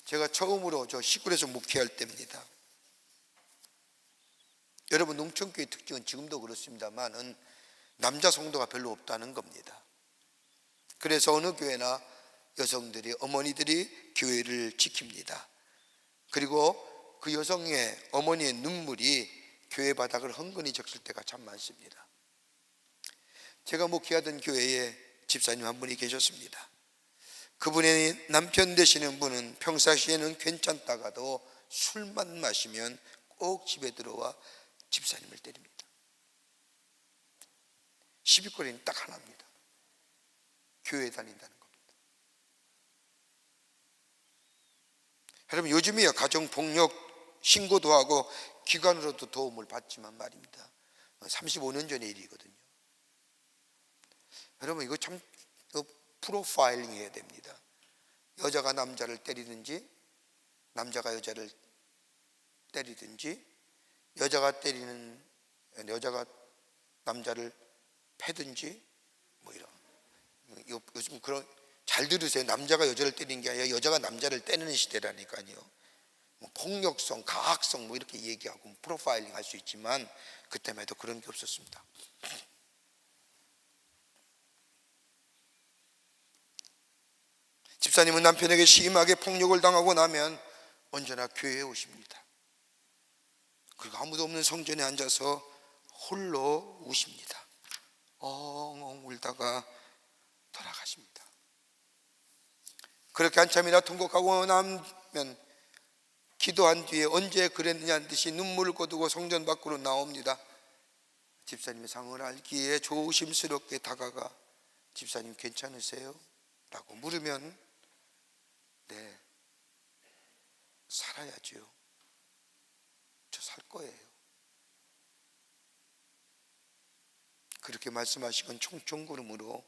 제가 처음으로 저 시골에서 목회할 때입니다. 여러분, 농촌교회 특징은 지금도 그렇습니다만은 남자 성도가 별로 없다는 겁니다. 그래서 어느 교회나 여성들이, 어머니들이 교회를 지킵니다. 그리고 그 여성의 어머니의 눈물이 교회 바닥을 흥건히 적실 때가 참 많습니다. 제가 목회하던 교회에 집사님 한 분이 계셨습니다. 그분의 남편 되시는 분은 평상시에는 괜찮다가도 술만 마시면 꼭 집에 들어와 집사님을 때립니다. 시비거리는 딱 하나입니다. 교회에 다닌다는 겁니다. 여러분, 요즘이야 가정폭력 신고도 하고 기관으로도 도움을 받지만 말입니다, 35년 전의 일이거든요. 여러분, 이거 참 프로파일링 해야 됩니다. 여자가 남자를 때리든지 남자가 여자를 때리든지 여자가 남자를 패든지 뭐 이런, 요즘 그런 잘 들으세요. 남자가 여자를 때리는 게 아니라 여자가 남자를 때리는 시대라니까요. 뭐 폭력성, 가학성 뭐 이렇게 얘기하고 프로파일링 할 수 있지만 그때만 해도 그런 게 없었습니다. 집사님은 남편에게 심하게 폭력을 당하고 나면 언제나 교회에 오십니다. 그리고 아무도 없는 성전에 앉아서 홀로 우십니다. 엉엉 울다가 돌아가십니다. 그렇게 한참이나 통곡하고 나면 기도한 뒤에 언제 그랬느냐는 듯이 눈물을 거두고 성전 밖으로 나옵니다. 집사님의 상황을 알기에 조심스럽게 다가가 집사님 괜찮으세요? 라고 물으면 네, 살아야죠. 저 살 거예요. 그렇게 말씀하시곤 총총구름으로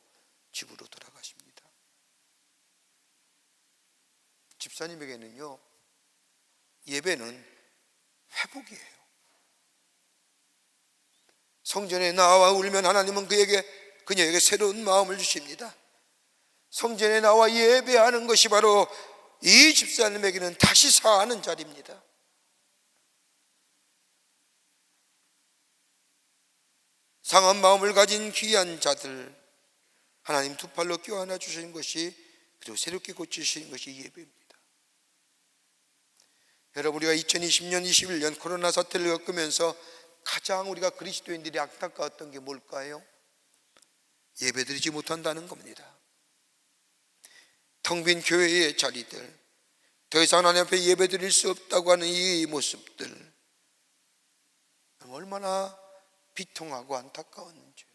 집으로 돌아가십니다. 집사님에게는요, 예배는 회복이에요. 성전에 나와 울면 하나님은 그녀에게 새로운 마음을 주십니다. 성전에 나와 예배하는 것이 바로 이 집사님에게는 다시 사는 자리입니다. 상한 마음을 가진 귀한 자들 하나님 두 팔로 껴안아 주시는 것이, 그리고 새롭게 고치시는 것이 예배입니다. 여러분, 우리가 2020년 21년 코로나 사태를 겪으면서 가장 우리가 그리스도인들이 안타까웠던 게 뭘까요? 예배드리지 못한다는 겁니다. 텅 빈 교회의 자리들, 더 이상 하나님 앞에 예배드릴 수 없다고 하는 이 모습들, 얼마나 비통하고 안타까웠는지.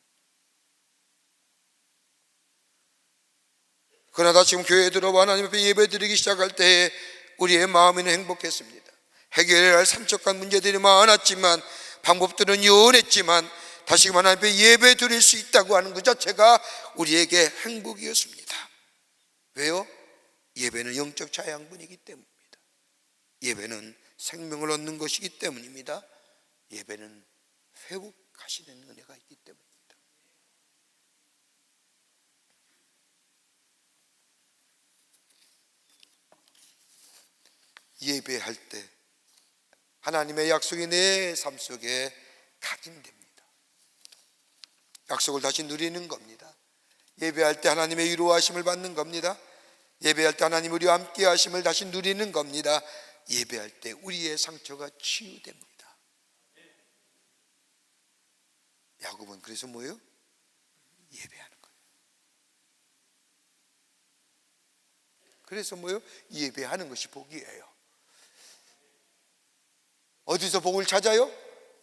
그러나 지금 교회에 들어와 하나님 앞에 예배드리기 시작할 때에 우리의 마음에는 행복했습니다. 해결해야 할 산적한 문제들이 많았지만, 방법들은 요원했지만 다시금 하나님 앞에 예배 드릴 수 있다고 하는 그 자체가 우리에게 행복이었습니다. 왜요? 예배는 영적 자양분이기 때문입니다. 예배는 생명을 얻는 것이기 때문입니다. 예배는 회복하시는 은혜가 있기 때문입니다. 예배할 때 하나님의 약속이 내 삶 속에 각인됩니다. 약속을 다시 누리는 겁니다. 예배할 때 하나님의 위로하심을 받는 겁니다. 예배할 때 하나님 우리와 함께 하심을 다시 누리는 겁니다. 예배할 때 우리의 상처가 치유됩니다. 야곱은 그래서 뭐예요? 예배하는 거예요. 그래서 뭐예요? 예배하는 것이 복이에요. 어디서 복을 찾아요?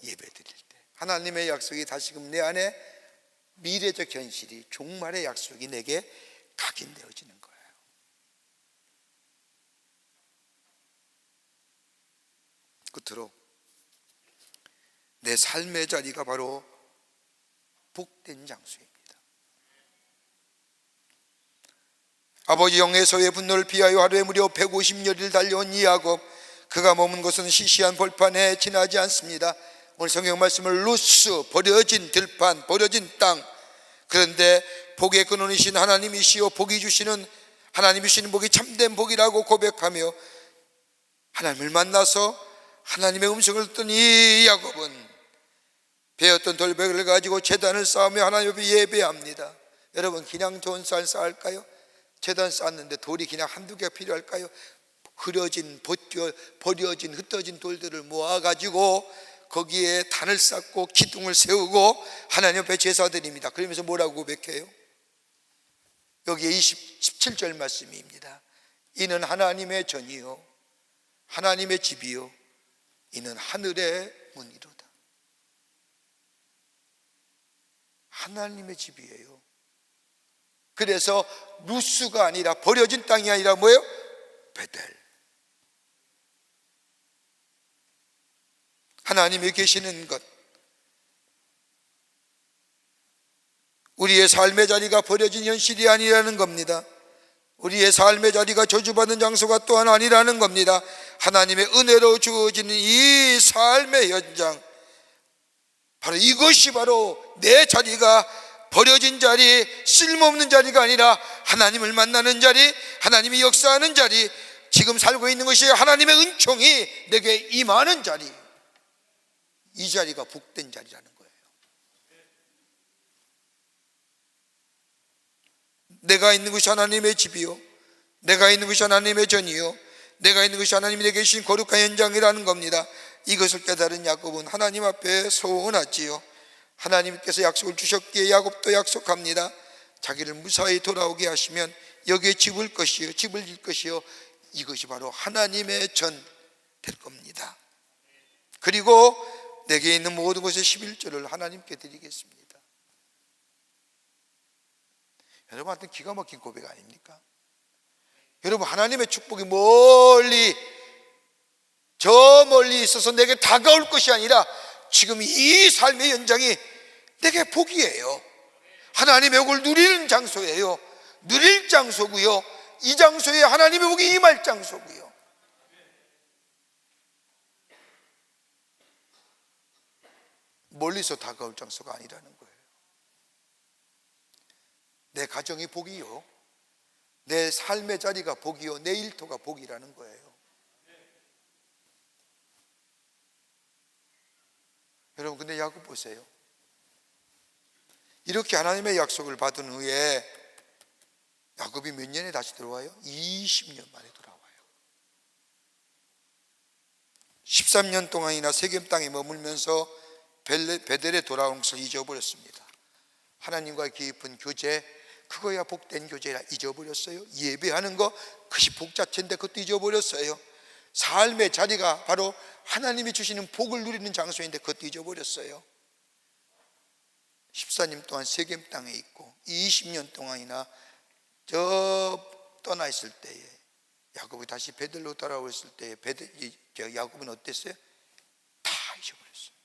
예배 드릴 때. 하나님의 약속이 다시금 내 안에 미래적 현실이, 종말의 약속이 내게 각인되어지는 거예요. 끝으로 내 삶의 자리가 바로 복된 장소입니다. 아버지 영에서의 분노를 피하여 하루에 무려 150여리를 달려온 이 야곱, 그가 머문 곳은 시시한 벌판에 지나지 않습니다. 오늘 성경 말씀을 루스, 버려진 들판, 버려진 땅. 그런데 복의 근원이신 하나님이시오, 복이 주시는 하나님이 주시는 복이 참된 복이라고 고백하며 하나님을 만나서 하나님의 음성을 듣던 이 야곱은 베었던 돌백을 가지고 제단을 쌓으며 하나님 앞에 예배합니다. 여러분, 그냥 좋은 쌀 쌓을까요? 제단 쌓았는데 돌이 그냥 한두 개가 필요할까요? 버려진 흩어진 돌들을 모아가지고 거기에 단을 쌓고 기둥을 세우고 하나님 앞에 제사드립니다. 그러면서 뭐라고 고백해요? 여기에 17절 말씀입니다. 이는 하나님의 전이요 하나님의 집이요 이는 하늘의 문이로다. 하나님의 집이에요. 그래서 루스가 아니라, 버려진 땅이 아니라 뭐예요? 베델. 하나님이 계시는 것. 우리의 삶의 자리가 버려진 현실이 아니라는 겁니다. 우리의 삶의 자리가 저주받는 장소가 또한 아니라는 겁니다. 하나님의 은혜로 주어지는 이 삶의 현장, 바로 이것이 바로 내 자리가 버려진 자리, 쓸모없는 자리가 아니라 하나님을 만나는 자리, 하나님이 역사하는 자리, 지금 살고 있는 것이 하나님의 은총이 내게 임하는 자리, 이 자리가 복된 자리라는 거예요. 내가 있는 것이 하나님의 집이요, 내가 있는 것이 하나님의 전이요, 내가 있는 것이 하나님이 내게 주신 거룩한 현장이라는 겁니다. 이것을 깨달은 야곱은 하나님 앞에 소원하지요. 하나님께서 약속을 주셨기에 야곱도 약속합니다. 자기를 무사히 돌아오게 하시면 여기에 집을 것이요, 집을 질 것이요, 이것이 바로 하나님의 전 될 겁니다. 그리고 내게 있는 모든 것의 11조를 하나님께 드리겠습니다. 여러분한테 기가 막힌 고백 아닙니까? 여러분, 하나님의 축복이 저 멀리 있어서 내게 다가올 것이 아니라 지금 이 삶의 연장이 내게 복이에요. 하나님의 복을 누리는 장소예요. 누릴 장소고요, 이 장소에 하나님의 복이 임할 장소고요. 멀리서 다가올 장소가 아니라는 거예요. 내 가정이 복이요, 내 삶의 자리가 복이요, 내 일터가 복이라는 거예요. 여러분, 근데 야곱 보세요. 이렇게 하나님의 약속을 받은 후에 야곱이 몇 년에 다시 들어와요? 20년 만에 돌아와요. 13년 동안이나 세겜 땅에 머물면서 베델에 돌아온 것을 잊어버렸습니다. 하나님과의 깊은 교제, 그거야 복된 교제라 잊어버렸어요. 예배하는 거, 그것이 복 자체인데 그것도 잊어버렸어요. 삶의 자리가 바로 하나님이 주시는 복을 누리는 장소인데 그것도 잊어버렸어요. 14년 동안 세겜 땅에 있고 20년 동안이나 떠나 있을 때에 야곱이 다시 베델로 돌아왔을 때에 야곱은 어땠어요? 다 잊어버렸어요.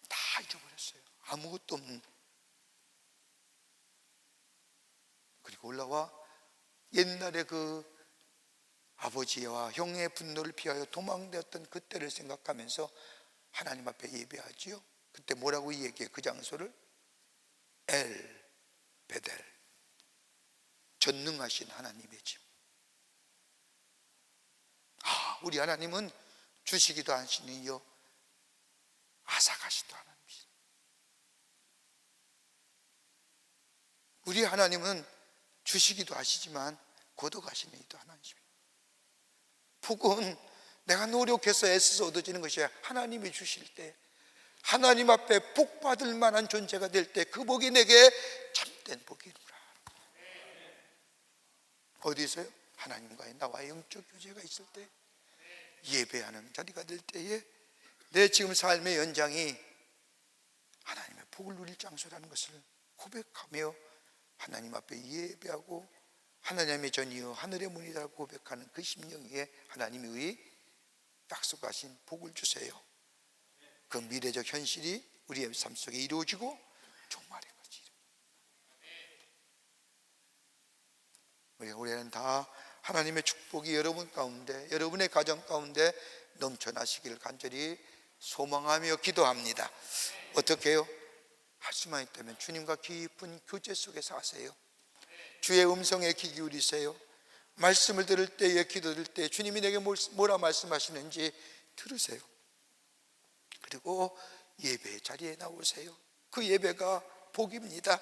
다 잊어버렸어요. 아무것도 없는. 그리고 올라와 옛날에 그 아버지와 형의 분노를 피하여 도망되었던 그때를 생각하면서 하나님 앞에 예배하지요. 그때 뭐라고 얘기해? 그 장소를 엘 베델, 전능하신 하나님의 집. 우리 하나님은 주시기도 하시니요, 아삭하시도 하나님이시다. 우리 하나님은 주시기도 하시지만 거둬가시는 이도 하나님입니다. 복은 내가 노력해서 애써서 얻어지는 것이 하나님이 주실 때, 하나님 앞에 복 받을 만한 존재가 될 때 그 복이 내게 참된 복이구나. 어디서요? 하나님과의 나와의 영적 교제가 있을 때, 예배하는 자리가 될 때에 내 지금 삶의 연장이 하나님의 복을 누릴 장소라는 것을 고백하며 하나님 앞에 예배하고 하나님의 전이요 하늘의 문이라고 고백하는 그 심령 위에 하나님의 약속하신 복을 주세요. 그 미래적 현실이 우리의 삶 속에 이루어지고 종말의 것이. 우리는 다 하나님의 축복이 여러분 가운데, 여러분의 가정 가운데 넘쳐나시기를 간절히 소망하며 기도합니다. 어떻게 해요? 할 수만 있다면 주님과 깊은 교제 속에서 하세요. 주의 음성에 귀 기울이세요. 말씀을 들을 때에, 기도 들을 때 주님이 내게 뭐라 말씀하시는지 들으세요. 그리고 예배 자리에 나오세요. 그 예배가 복입니다.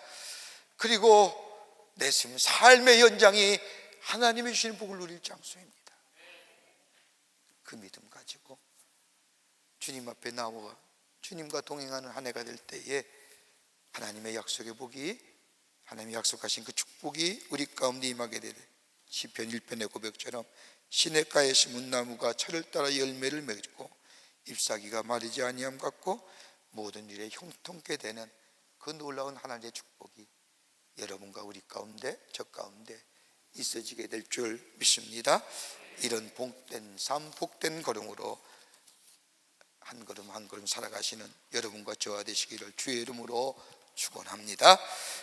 그리고 내 삶의 연장이 하나님이 주시는 복을 누릴 장소입니다. 그 믿음 가지고 주님 앞에 나와 주님과 동행하는 한 해가 될 때에 하나님의 약속의 복이, 하나님이 약속하신 그 축복이 우리 가운데 임하게 되되, 시편 1편의 고백처럼 시냇가에 심은 나무가 철을 따라 열매를 맺고 잎사귀가 마르지 아니함 같고 모든 일에 형통케 되는 그 놀라운 하나님의 축복이 여러분과 우리 가운데, 저 가운데 있어지게 될 줄 믿습니다. 이런 복된 삶, 복된 걸음으로 한 걸음 한 걸음 살아가시는 여러분과 저와 되시기를 주의 이름으로 축원합니다.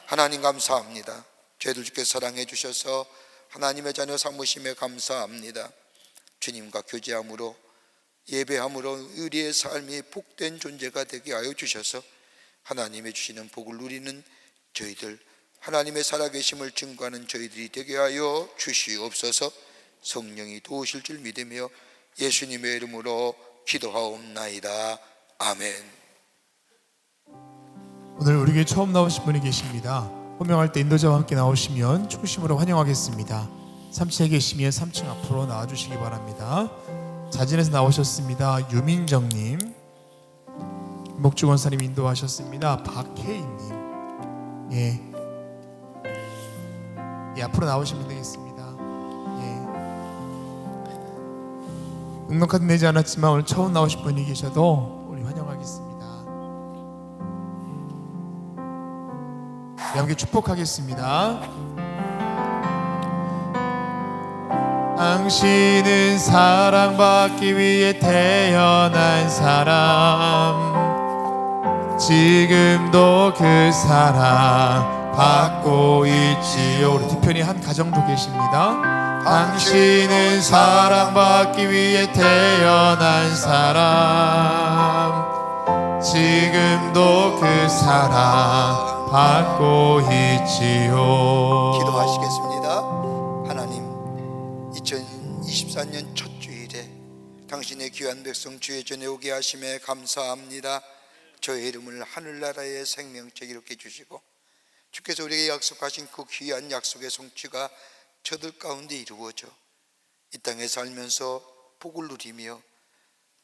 하나님 감사합니다. 저희들 주께 사랑해 주셔서 하나님의 자녀 삼으심에 감사합니다. 주님과 교제함으로 예배함으로 우리의 삶이 복된 존재가 되게 하여 주셔서 하나님의 주시는 복을 누리는 저희들, 하나님의 살아계심을 증거하는 저희들이 되게 하여 주시옵소서. 성령이 도우실 줄 믿으며 예수님의 이름으로 기도하옵나이다. 아멘. 오늘 우리 교회 처음 나오신 분이 계십니다. 호명할 때 인도자와 함께 나오시면 충심으로 환영하겠습니다. 3층에 계시면 3층 앞으로 나와주시기 바랍니다. 자진해서 나오셨습니다. 유민정님, 목주 권사님 인도하셨습니다. 박혜인님, 예, 앞으로 나오시면 되겠습니다. 예. 등록카드 내지 않았지만 오늘 처음 나오신 분이 계셔도 우리 환영하겠습니다. 함께 축복하겠습니다. 당신은 사랑받기 위해 태어난 사람, 지금도 그 사랑 받고 있지요. 우리 뒤편에 한 가정도 계십니다. 당신은 사랑받기 위해 태어난 사람, 지금도 그 사랑 받고 있지요. 기도하시겠습니다. 하나님, 2024년 첫 주일에 당신의 귀한 백성 주의 전에 오게 하심에 감사합니다. 저의 이름을 하늘나라의 생명책 이렇게 주시고 주께서 우리에게 약속하신 그 귀한 약속의 성취가 저들 가운데 이루어져 이 땅에 살면서 복을 누리며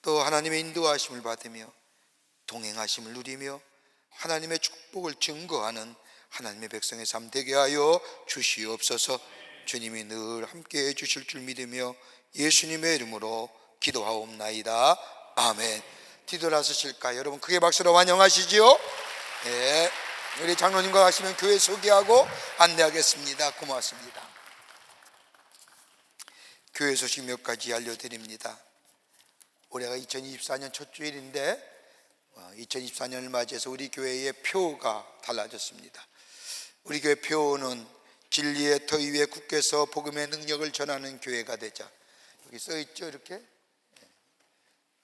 또 하나님의 인도하심을 받으며 동행하심을 누리며 하나님의 축복을 증거하는 하나님의 백성의 삶 되게 하여 주시옵소서. 주님이 늘 함께해 주실 줄 믿으며 예수님의 이름으로 기도하옵나이다. 아멘. 뒤돌아서실까요? 여러분 크게 박수로 환영하시지요. 네. 우리 장로님과 가시면 교회 소개하고 안내하겠습니다. 고맙습니다. 교회 소식 몇 가지 알려드립니다. 올해가 2024년 첫 주일인데 2024년을 맞이해서 우리 교회의 표가 달라졌습니다. 우리 교회 표는 진리의 터 위에 굳게서 복음의 능력을 전하는 교회가 되자. 여기 써 있죠, 이렇게?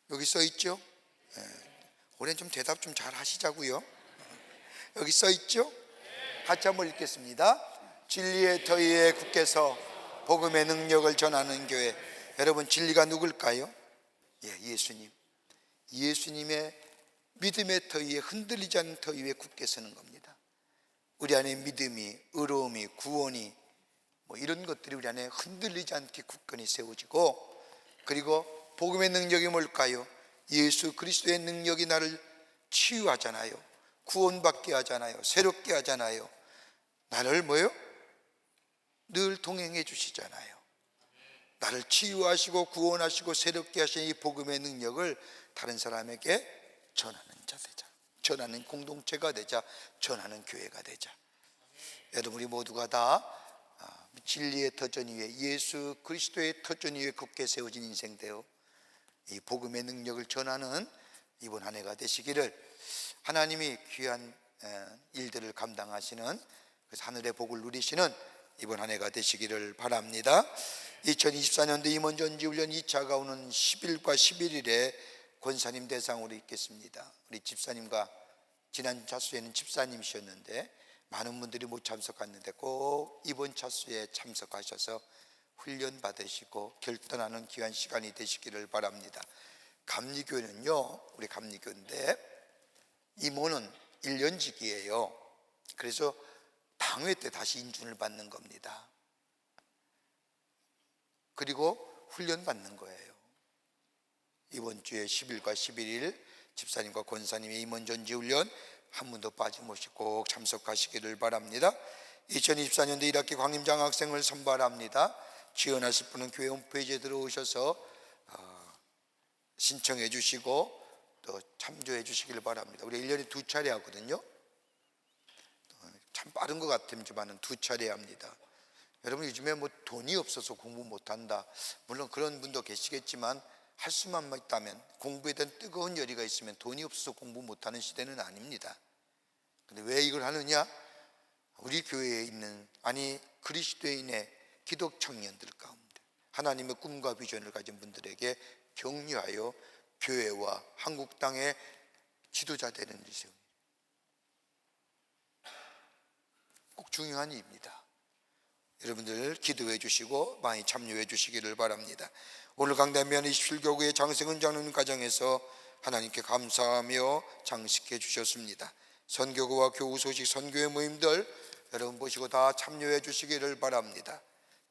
여기 써 있죠? 올해는 좀 대답 좀 잘 하시자고요. 여기 써 있죠? 같이 한번 읽겠습니다. 진리의 터 위에 굳게서 복음의 능력을 전하는 교회. 여러분, 진리가 누굴까요? 예수님. 예수님의 믿음의 터 위에, 흔들리지 않는 터 위에 굳게 서는 겁니다. 우리 안에 믿음이, 의로움이, 구원이 이런 것들이 우리 안에 흔들리지 않게 굳건히 세워지고, 그리고 복음의 능력이 뭘까요? 예수 그리스도의 능력이 나를 치유하잖아요. 구원받게 하잖아요. 새롭게 하잖아요. 나를 늘 동행해 주시잖아요. 나를 치유하시고 구원하시고 새롭게 하신 이 복음의 능력을 다른 사람에게 전하는 자 되자. 전하는 공동체가 되자. 전하는 교회가 되자. 여러분, 우리 모두가 다 진리의 터전 위에, 예수 그리스도의 터전 위에 굳게 세워진 인생 되어 이 복음의 능력을 전하는 이번 한 해가 되시기를, 하나님이 귀한 일들을 감당하시는, 그래서 하늘의 복을 누리시는 이번 한 해가 되시기를 바랍니다. 2024년도 임원전지훈련 2차가 오는 10일과 11일에 권사님 대상으로 있겠습니다. 우리 집사님과 지난 차수에는 집사님이셨는데 많은 분들이 못 참석했는데 꼭 이번 차수에 참석하셔서 훈련 받으시고 결단하는 귀한 시간이 되시기를 바랍니다. 감리교회는요, 우리 감리교인데 임원은 1년직이에요. 그래서 당회 때 다시 인준을 받는 겁니다. 그리고 훈련 받는 거예요. 이번 주에 10일과 11일 집사님과 권사님의 임원전지훈련 한 분도 빠짐없이 꼭 참석하시기를 바랍니다. 2024년도 1학기 광임장학생을 선발합니다. 지원하실 분은 교회 홈페이지에 들어오셔서 신청해 주시고 또 참조해 주시기를 바랍니다. 우리 1년에 2차례 하거든요. 참 빠른 것 같지만은 2차례 합니다. 여러분, 요즘에 돈이 없어서 공부 못한다, 물론 그런 분도 계시겠지만 할 수만 있다면, 공부에 대한 뜨거운 열의가 있으면 돈이 없어서 공부 못하는 시대는 아닙니다. 근데 왜 이걸 하느냐? 우리 교회에 있는, 그리스도인의 기독 청년들 가운데 하나님의 꿈과 비전을 가진 분들에게 격려하여 교회와 한국 땅의 지도자 되는 일이세요. 꼭 중요한 일입니다. 여러분들 기도해 주시고 많이 참여해 주시기를 바랍니다. 오늘 강단면 27교구의 장승은 장로님 가정에서 하나님께 감사하며 장식해 주셨습니다. 선교구와 교우 소식 선교회 모임들 여러분 보시고 다 참여해 주시기를 바랍니다.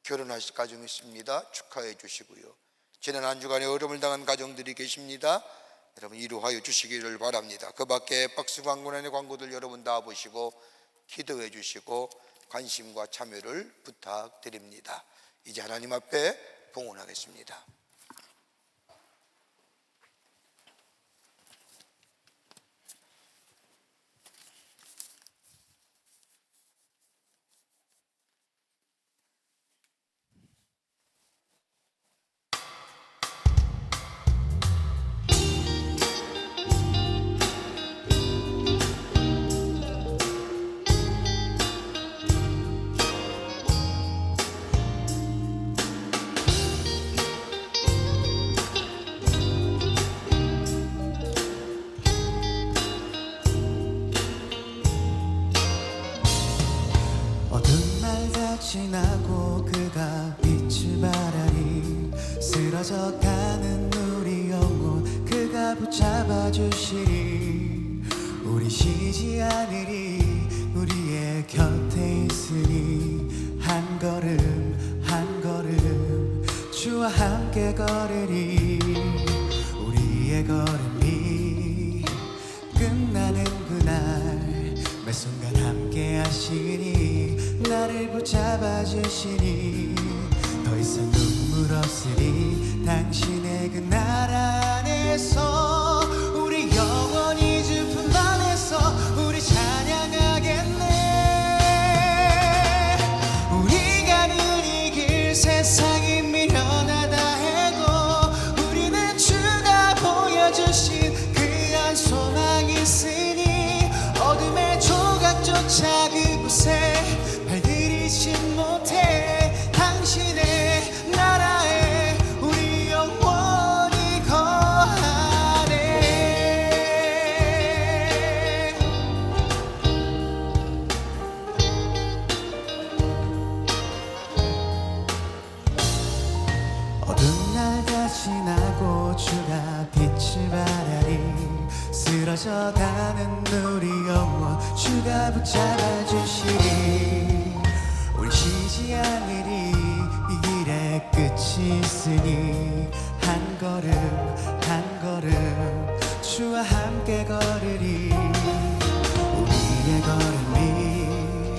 결혼하실 가정이 있습니다. 축하해 주시고요. 지난 한 주간에 어려움을 당한 가정들이 계십니다. 여러분 위로하여 주시기를 바랍니다. 그 밖에 박스 광고란의 광고들 여러분 다 보시고 기도해 주시고 관심과 참여를 부탁드립니다. 이제 하나님 앞에 봉헌하겠습니다. 지나고 그가 빛을 발하니 쓰러져 가는 우리 영혼 그가 붙잡아 주시리. 우리 쉬지 않으리 우리의 곁에 있으니 한 걸음 한 걸음 주와 함께 걸으리. 우리의 걸음이 끝나는 그날 매 순간 함께 하시니 나를 붙잡아 주시니 더 이상 눈물 없으리. 당신의 그 나라 안에서 우리 영원히 주 품 안에서 우리 찬양하겠네. 우리가 늘 이 길 세상이 미련하다 해도 우리는 주가 보여주신 그 한 소망이 있으니 어둠의 조각조차 그곳에 발들이진 못해. 당신의 나라에 우리 영원히 거하네. 어두운 날 다 지나고 주가 빛을 발하리. 쓰러져 가는 우리 영혼 주가 붙잡아 주시리. 우리 쉬지 않으리 이 길에 끝이 있으니 한 걸음 한 걸음 주와 함께 걸으리. 우리의 걸음이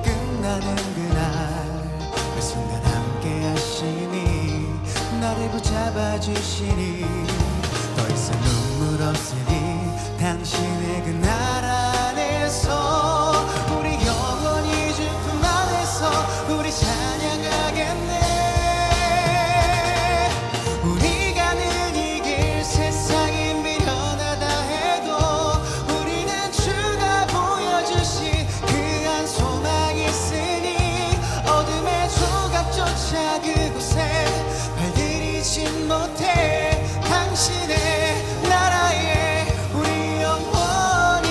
끝나는 그날 그 순간 함께 하시니 나를 붙잡아 주시니 더 이상 눈물 없으니 당신의 그 나라 안에서 우리 영원히 주 품 안에서 우리 찬양하겠네. 우리가 늘 이 길 세상이 미련하다 해도 우리는 주가 보여주신 그 한 소망이 있으니 어둠의 조각조차 그곳에 발들이진 못해. 당신의 나라에 우리 영원히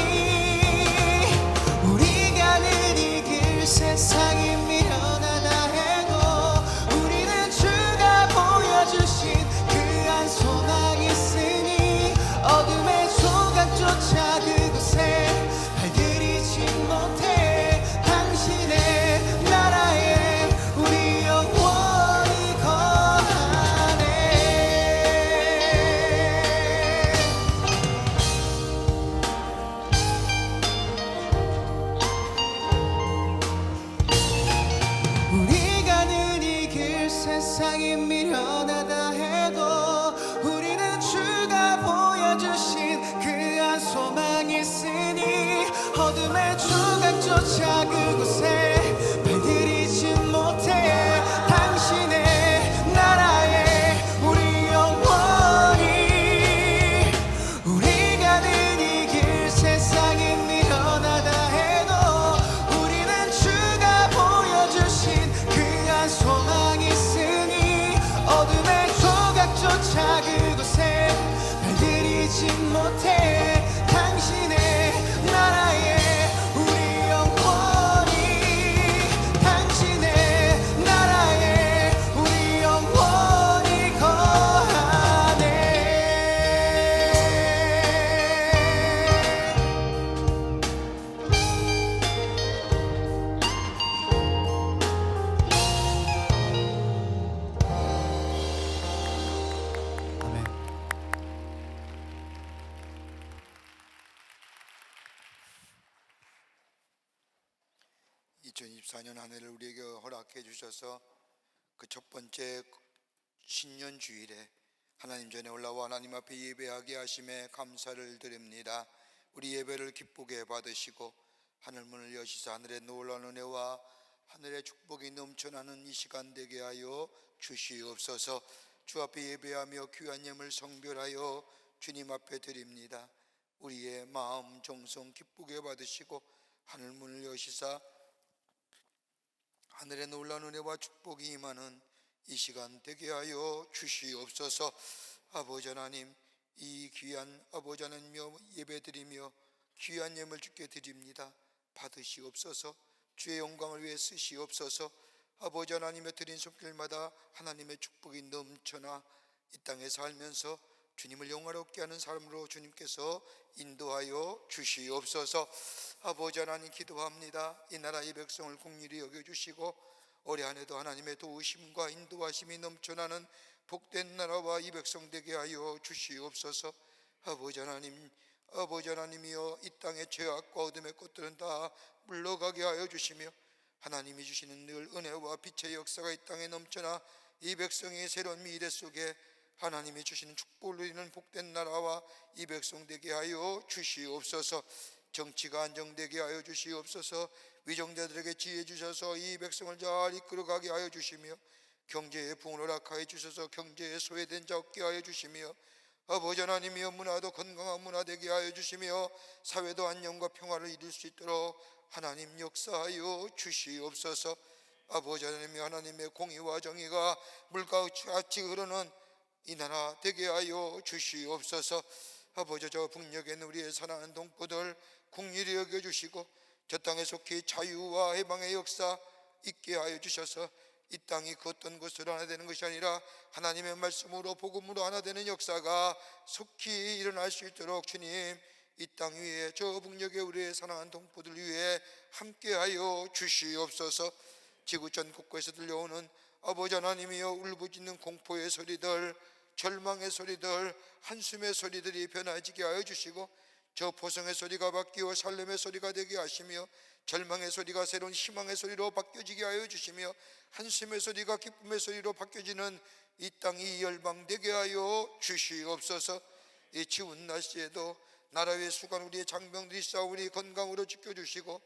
그곳에 발들이지 못해 당신의 나라에 우리 영원히 당신의 나라에 우리 영원히 거하네. 아멘. 2024년 한 해를 우리에게 허락해 주셔서 그 첫 번째 신년 주일에 하나님 전에 올라와 하나님 앞에 예배하게 하심에 감사를 드립니다. 우리 예배를 기쁘게 받으시고 하늘 문을 여시사 하늘의 놀라운 은혜와 하늘의 축복이 넘쳐나는 이 시간 되게 하여 주시옵소서. 주 앞에 예배하며 귀한 예물 성별하여 주님 앞에 드립니다. 우리의 마음 정성 기쁘게 받으시고 하늘 문을 여시사 하늘의 놀라운 은혜와 축복이 임하는 이 시간 되게 하여 주시옵소서. 아버지 하나님, 이 귀한 아버지 하나님여 예배드리며 귀한 예물 주께 드립니다. 받으시옵소서. 주의 영광을 위해 쓰시옵소서. 아버지 하나님의 드린 손길마다 하나님의 축복이 넘쳐나 이 땅에 살면서 주님을 영화롭게 하는 사람으로 주님께서 인도하여 주시옵소서. 아버지 하나님 기도합니다. 이 나라 이 백성을 긍휼히 여겨주시고 올해 한 해도 하나님의 도우심과 인도하심이 넘쳐나는 복된 나라와 이 백성 되게 하여 주시옵소서. 아버지 하나님, 아버지 하나님이여 이 땅의 죄악과 어둠의 꽃들은 다 물러가게 하여 주시며 하나님이 주시는 늘 은혜와 빛의 역사가 이 땅에 넘쳐나 이 백성의 새로운 미래 속에 하나님이 주시는 축복을 누리는 복된 나라와 이 백성 되게 하여 주시옵소서. 정치가 안정되게 하여 주시옵소서. 위정자들에게 지혜 주셔서 이 백성을 잘 이끌어가게 하여 주시며 경제의 부흥을 허락하여 주셔서 경제에 소외된 자 없게 하여 주시며 아버지 하나님이여 문화도 건강한 문화 되게 하여 주시며 사회도 안녕과 평화를 이룰 수 있도록 하나님 역사하여 주시옵소서. 아버지 하나님이 하나님의 공의와 정의가 물같이 흐르는 이 나라 되게 하여 주시옵소서. 아버지 저 북녘에 있는 우리의 사랑하는 동포들 긍휼히 여겨주시고 저 땅에 속히 자유와 해방의 역사 있게 하여 주셔서 이 땅이 그 어떤 것으로 하나 되는 것이 아니라 하나님의 말씀으로 복음으로 하나 되는 역사가 속히 일어날 수 있도록 주님 이 땅 위에 저 북녘에 우리의 사랑하는 동포들 위해 함께하여 주시옵소서. 지구촌 곳곳에서 들려오는 아버지 하나님이여 울부짖는 공포의 소리들 절망의 소리들 한숨의 소리들이 변화지게 하여 주시고 저 포성의 소리가 바뀌어 살렘의 소리가 되게 하시며 절망의 소리가 새로운 희망의 소리로 바뀌어지게 하여 주시며 한숨의 소리가 기쁨의 소리로 바뀌어지는 이 땅이 열방되게 하여 주시옵소서. 이 추운 날씨에도 나라 위의 수간 우리의 장병들이 싸우니 건강으로 지켜주시고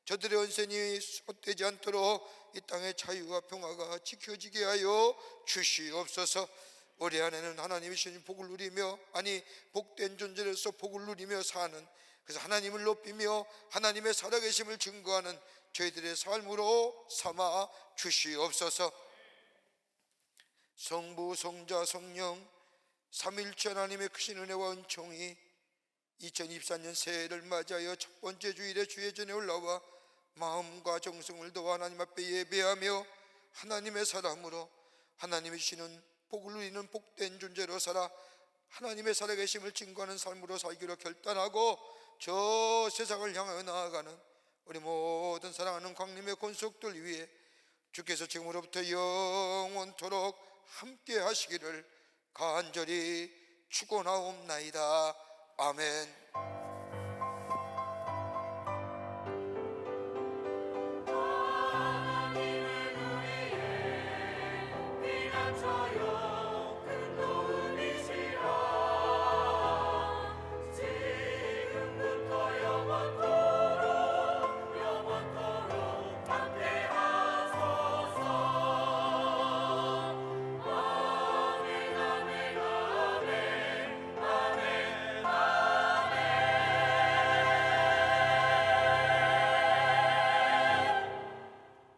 저들의 언센이 헛되지 않도록 이 땅의 자유와 평화가 지켜지게 하여 주시옵소서. 올해 안에는 하나님이 주신 복을 누리며 아니 복된 존재로서 복을 누리며 사는 그래서 하나님을 높이며 하나님의 살아계심을 증거하는 저희들의 삶으로 삼아 주시옵소서. 성부 성자 성령 삼위일체 하나님의 크신 은혜와 은총이 2024년 새해를 맞이하여 첫 번째 주일에 주의 전에 올라와 마음과 정성을 더하 하나님 앞에 예배하며 하나님의 사람으로 하나님이 주시는 복을 누리는 복된 존재로 살아 하나님의 살아계심을 증거하는 삶으로 살기로 결단하고 저 세상을 향하여 나아가는 우리 모든 사랑하는 광림의 권속들 위해 주께서 지금으로부터 영원토록 함께 하시기를 간절히 축원하옵나이다. 아멘. 하나님은 우리의 피난처요